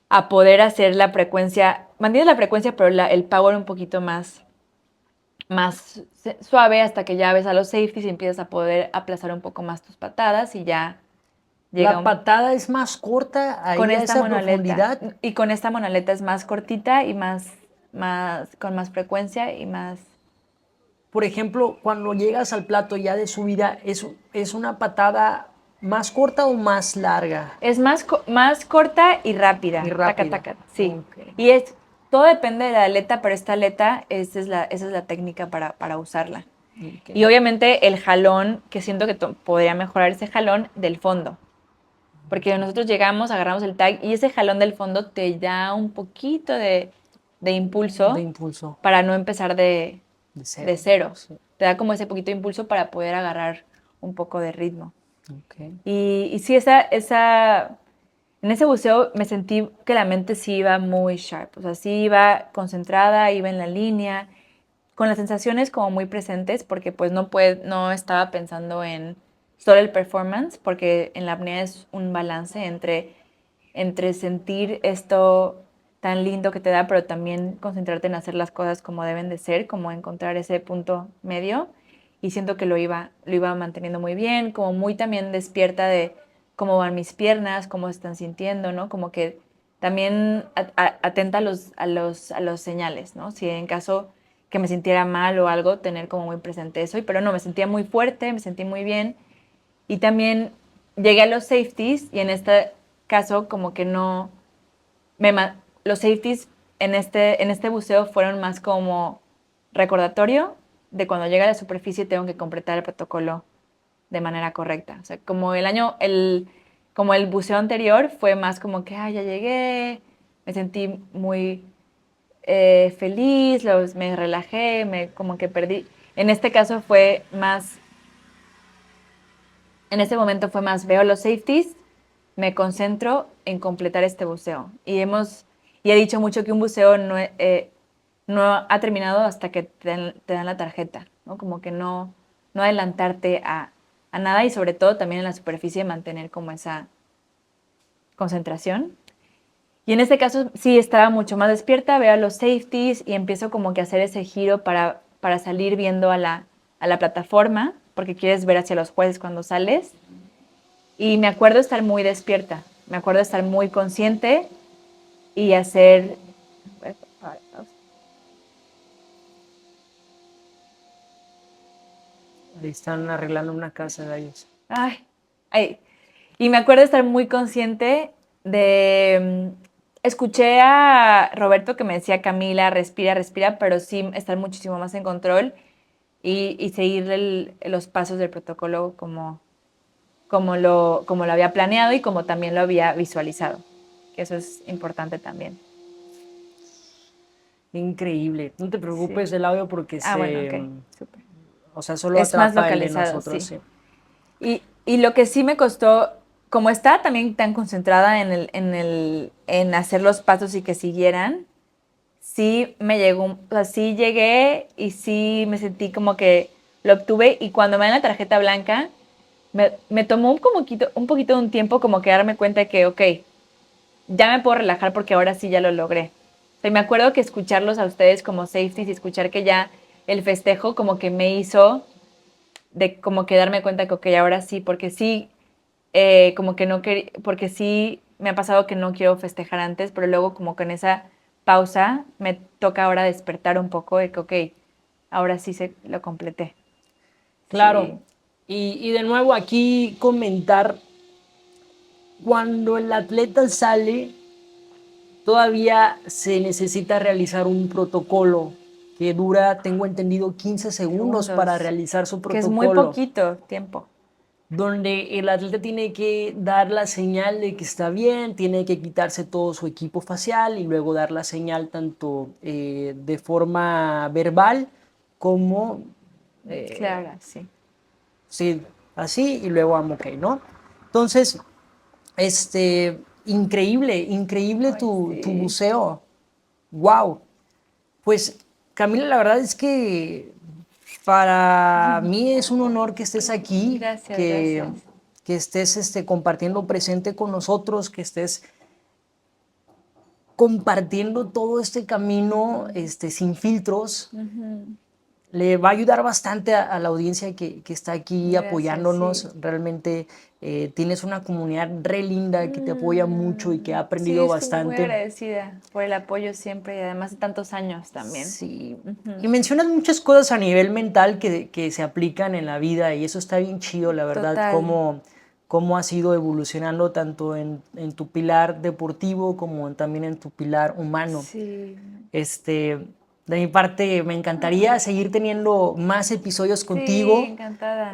a poder hacer la frecuencia, mantienes la frecuencia, pero el power un poquito más suave hasta que ya ves a los safeties y empiezas a poder aplazar un poco más tus patadas y ya llega La patada es más corta con ahí a esta esa monoleta. profundidad. Y con esta monoleta es más cortita y con más frecuencia y más... Por ejemplo, cuando llegas al plato ya de subida, ¿es una patada más corta o más larga Es más corta y y rápida. Taca, rápida? taca, sí. Ok. Y todo depende de la aleta, pero esta aleta, esa es la técnica para usarla. Ok. Y obviamente el jalón, que siento que podría mejorar ese jalón del fondo. Porque nosotros llegamos, agarramos el tag y ese jalón del fondo te da un poquito de De impulso impulso, para no empezar de de cero. cero. Sí. Te da como ese poquito de impulso para poder agarrar un poco de ritmo. Ok. Y sí, en ese buceo me sentí que la mente sí iba muy sharp. O sea, sí iba concentrada, iba en la línea, con las sensaciones como muy presentes, porque pues no estaba pensando en solo el performance, porque en la apnea es un balance entre sentir esto tan lindo que te da, pero también concentrarte en hacer las cosas como deben de ser, como encontrar ese punto medio. Y siento que lo iba manteniendo muy bien, como muy también despierta de cómo van mis piernas, cómo se están sintiendo, ¿no? Como que también atenta a los señales, ¿no? Si en caso que me sintiera mal o algo, tener como muy presente eso. Pero no, me sentía muy fuerte, me sentí muy bien. Y también llegué a los safeties y en este caso como que no, los safeties en este buceo fueron más como recordatorio de cuando llegue a la superficie tengo que completar el protocolo de manera correcta. O sea, como el buceo anterior fue más como que, ya llegué, me sentí muy feliz, me relajé, como que perdí. En este caso fue más, en ese momento fue más, veo los safeties, me concentro en completar este buceo. Y he dicho mucho que un buceo no ha terminado hasta que te dan la tarjeta, ¿no? Como que no adelantarte a nada y sobre todo también en la superficie mantener como esa concentración. Y en este caso sí estaba mucho más despierta, veo los safeties y empiezo como que a hacer ese giro para salir viendo a la plataforma, porque quieres ver hacia los jueces cuando sales. Y me acuerdo estar muy despierta, me acuerdo estar muy consciente y hacer... Ahí están arreglando una casa de ellos. Ay, ay. Y me acuerdo estar muy consciente de... Escuché a Roberto que me decía, Camila, respira, respira, pero sí estar muchísimo más en control y seguir los pasos del protocolo como lo había planeado y como también lo había visualizado, que eso es importante también. Increíble. No te Sí. preocupes del audio porque Bueno, ok, súper. o sea, solo Es más atrapa el de localizado, nosotros, sí. sí. Y lo que sí me costó, como estaba también tan concentrada en hacer los pasos y que siguieran, sí me llegó, o sea, sí llegué y sí me sentí como que lo obtuve y cuando me dan la tarjeta blanca, me tomó un poquito de un tiempo como que darme cuenta de que, ok, ya me puedo relajar porque ahora sí ya lo logré. O sea, y me acuerdo que escucharlos a ustedes como safeties y escuchar que ya el festejo como que me hizo de como que darme cuenta que, ok, ahora sí, porque sí, como que no quería, porque sí me ha pasado que no quiero festejar antes, pero luego como que en esa pausa me toca ahora despertar un poco de que, ok, ahora sí lo completé. Claro. Sí. Y de nuevo aquí comentar, cuando el atleta sale, todavía se necesita realizar un protocolo que dura, tengo entendido, 15 segundos para Segundos, realizar su que es muy protocolo, poquito tiempo. donde el atleta tiene que dar la señal de que está bien, tiene que quitarse todo su equipo facial y luego dar la señal tanto de forma verbal como Claro, sí. sí, así y luego I'm okay, ¿no? Entonces, increíble, increíble Ay, tu sí. buceo. Wow. Pues Camila, la verdad es que para mí es un honor que estés aquí, Gracias, gracias. que estés compartiendo presente con nosotros, que estés compartiendo todo este camino sin filtros. le va a ayudar bastante a la audiencia que está aquí Gracias, apoyándonos. sí. Realmente tienes una comunidad re linda que te apoya mucho y que ha Sí, aprendido estoy muy bastante. agradecida por el apoyo siempre y además de tantos años también. Sí, y Ujú. mencionas muchas cosas a nivel mental que se aplican en la vida y eso está bien chido, la verdad, Total. cómo has ido evolucionando tanto en tu pilar deportivo como también en tu pilar humano. Sí. Este, de mi parte, me encantaría Ay, seguir teniendo más episodios sí, contigo. encantada.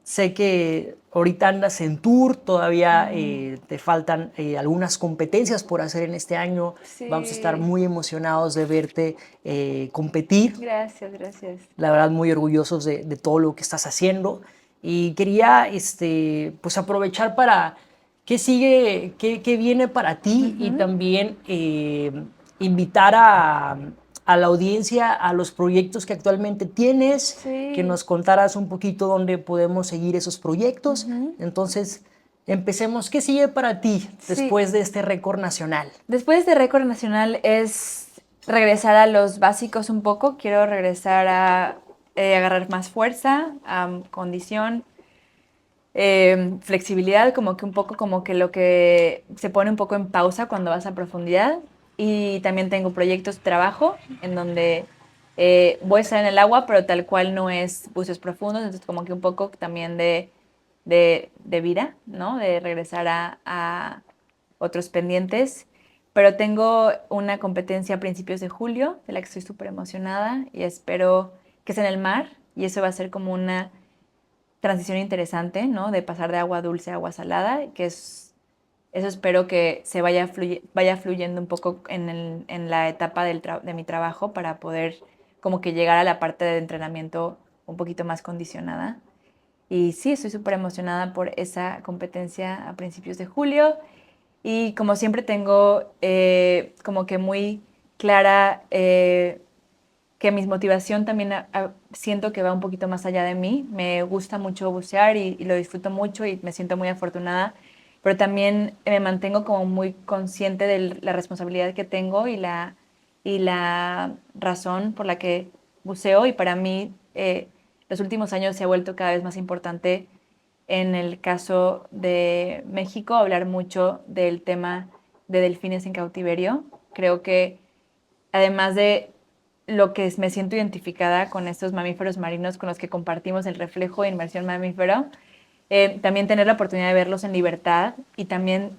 Sé que ahorita andas en tour, todavía Mm, te faltan algunas competencias por hacer en este año. Vamos a estar sí, muy emocionados de verte competir. gracias, gracias. La verdad, muy orgullosos de todo lo que estás haciendo. Y quería pues aprovechar para qué sigue, qué viene para ti y Ujú. también invitar a la audiencia a los proyectos que actualmente tienes, que Sí. nos contaras un poquito dónde podemos seguir esos proyectos. Ujú. Entonces, empecemos. ¿Qué sigue para ti Sí. después de este récord nacional? Después de récord nacional es regresar a los básicos un poco. Quiero regresar a agarrar más fuerza, condición, flexibilidad, como que un poco como que lo que se pone un poco en pausa cuando vas a profundidad. Y también tengo proyectos de trabajo en donde voy a estar en el agua, pero tal cual no es buceos profundos, entonces como que un poco también de vida, ¿no? De regresar a otros pendientes. Pero tengo una competencia a principios de julio, de la que estoy súper emocionada y espero que sea en el mar y eso va a ser como una transición interesante, ¿no? De pasar de agua dulce a agua salada, que es, eso espero que se vaya fluyendo un poco en la etapa de mi trabajo para poder como que llegar a la parte de entrenamiento un poquito más condicionada. Y sí, estoy súper emocionada por esa competencia a principios de julio. Y como siempre tengo como que muy clara que mi motivación también siento que va un poquito más allá de mí. Me gusta mucho bucear y lo disfruto mucho y me siento muy afortunada, pero también me mantengo como muy consciente de la responsabilidad que tengo y la razón por la que buceo y para mí los últimos años se ha vuelto cada vez más importante en el caso de México hablar mucho del tema de delfines en cautiverio. Creo que además de lo que me siento identificada con estos mamíferos marinos con los que compartimos el reflejo de inmersión mamífero, también tener la oportunidad de verlos en libertad y también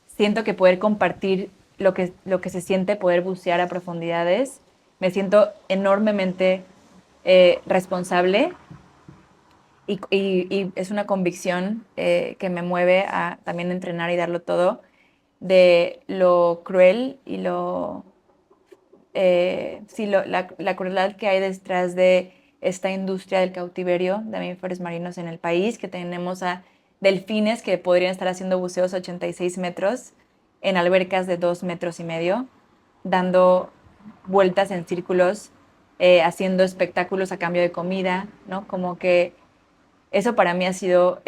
siento que poder compartir lo que se siente poder bucear a profundidades, me siento enormemente responsable y es una convicción que me mueve a también entrenar y darlo todo de lo cruel y sí, la crueldad que hay detrás de esta industria del cautiverio de mamíferos marinos en el país, que tenemos a delfines que podrían estar haciendo buceos a 86 metros en albercas de 2,5 metros, dando vueltas en círculos, haciendo espectáculos a cambio de comida, ¿no? Como que eso para mí ha sido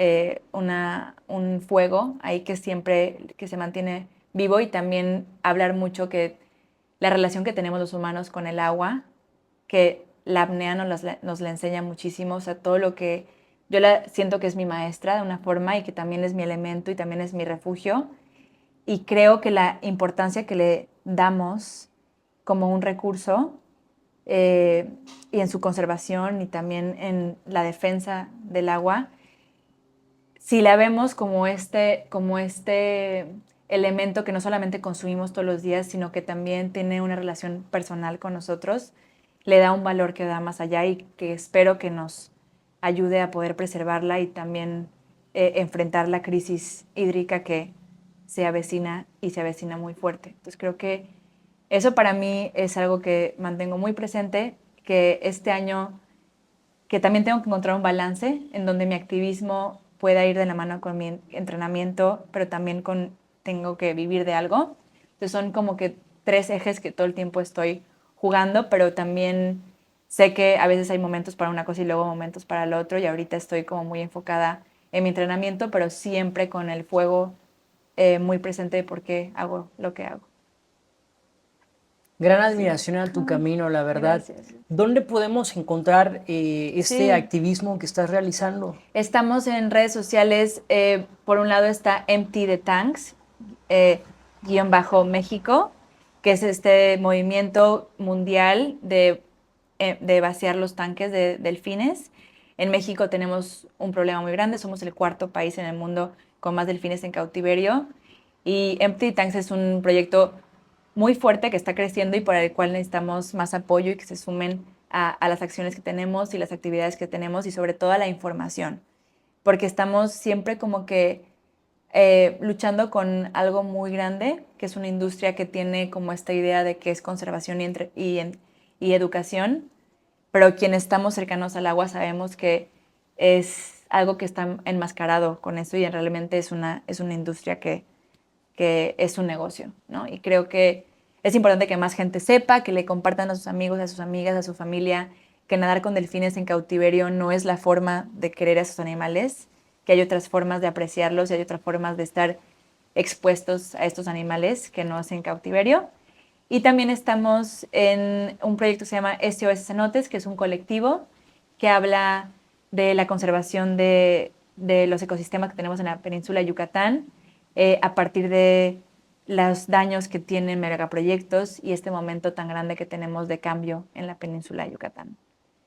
un fuego ahí que siempre que se mantiene vivo y también hablar mucho que la relación que tenemos los humanos con el agua, que la apnea nos la enseña muchísimo, o sea, todo lo que yo la siento que es mi maestra de una forma y que también es mi elemento y también es mi refugio. Y creo que la importancia que le damos como un recurso eh, y en su conservación y también en la defensa del agua, si la vemos como este elemento que no solamente consumimos todos los días, sino que también tiene una relación personal con nosotros, le da un valor que da más allá y que espero que nos ayude a poder preservarla y también enfrentar la crisis hídrica que se avecina y se avecina muy fuerte. Entonces creo que eso para mí es algo que mantengo muy presente, que este año que también tengo que encontrar un balance en donde mi activismo pueda ir de la mano con mi entrenamiento, pero también tengo que vivir de algo. Entonces son como que tres ejes que todo el tiempo estoy jugando, pero también sé que a veces hay momentos para una cosa y luego momentos para el otro y ahorita estoy como muy enfocada en mi entrenamiento, pero siempre con el fuego muy presente de por qué hago lo que hago. Gran admiración a tu camino, la verdad. Gracias. ¿Dónde podemos encontrar este Sí. activismo que estás realizando? Estamos en redes sociales. Por un lado está Empty the Tanks, guión bajo México, que es este movimiento mundial de vaciar los tanques de delfines. En México tenemos un problema muy grande. Somos el cuarto país en el mundo con más delfines en cautiverio. Y Empty Tanks es un proyecto muy fuerte que está creciendo y para el cual necesitamos más apoyo y que se sumen a las acciones que tenemos y las actividades que tenemos y sobre todo a la información, porque estamos siempre como que luchando con algo muy grande, que es una industria que tiene como esta idea de que es conservación y educación, pero quienes estamos cercanos al agua sabemos que es algo que está enmascarado con eso y realmente es una industria que es un negocio, ¿no? Y creo que es importante que más gente sepa, que le compartan a sus amigos, a sus amigas, a su familia, que nadar con delfines en cautiverio no es la forma de querer a esos animales, que hay otras formas de apreciarlos y hay otras formas de estar expuestos a estos animales que no es en cautiverio. Y también estamos en un proyecto que se llama SOS Cenotes, que es un colectivo que habla de la conservación de los ecosistemas que tenemos en la península de Yucatán, a partir de los daños que tienen megaproyectos y este momento tan grande que tenemos de cambio en la península de Yucatán.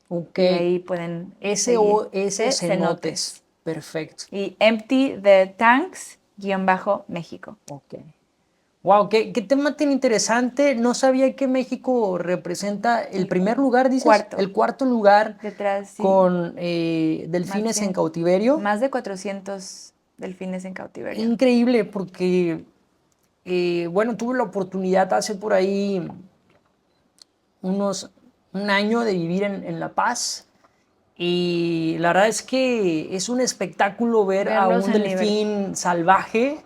Ok. Y ahí pueden seguir. SOS Cenotes. Perfecto. Y Empty the Tanks, guión bajo México. Ok. Wow, qué tema tan interesante. No sabía que México representa el primer lugar, dices. Cuarto. El cuarto lugar Detrás, sí. con delfines en cautiverio. Más de 400 delfines en cautiverio. Increíble, porque, bueno, tuve la oportunidad hace por ahí un año de vivir en La Paz. Y la verdad es que es un espectáculo ver a Verlos un en delfín salvaje,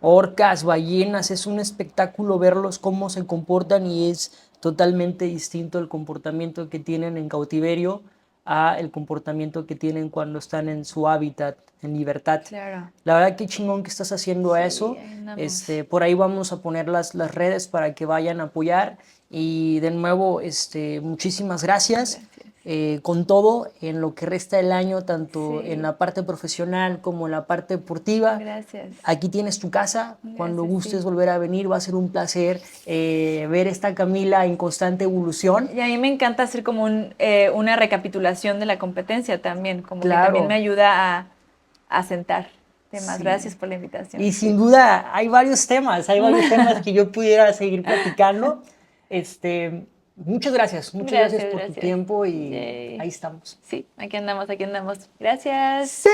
orcas, ballenas, es un espectáculo verlos cómo se comportan y es totalmente distinto el comportamiento que tienen en cautiverio a el comportamiento que tienen cuando están en su hábitat, en libertad. Claro. La verdad que chingón que estás haciendo Sí, eso. ahí andamos. Por ahí vamos a poner las redes para que vayan a apoyar. Y de nuevo, muchísimas gracias. Con todo, en lo que resta del año, tanto Sí. en la parte profesional como en la parte deportiva. Gracias. Aquí tienes tu casa. Cuando Gracias, gustes sí. volver a venir, va a ser un placer ver esta Camila en constante evolución. Y a mí me encanta hacer como una recapitulación de la competencia también, como Claro. que también me ayuda a sentar temas. Sí. Gracias por la invitación. Y sin duda, hay varios temas que yo pudiera seguir platicando. Muchas gracias por tu tiempo y Yay. ahí estamos. Sí, aquí andamos. Gracias. ¡Sí!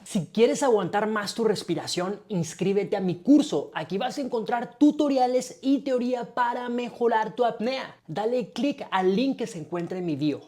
Si quieres aguantar más tu respiración, inscríbete a mi curso. Aquí vas a encontrar tutoriales y teoría para mejorar tu apnea. Dale clic al link que se encuentra en mi bio.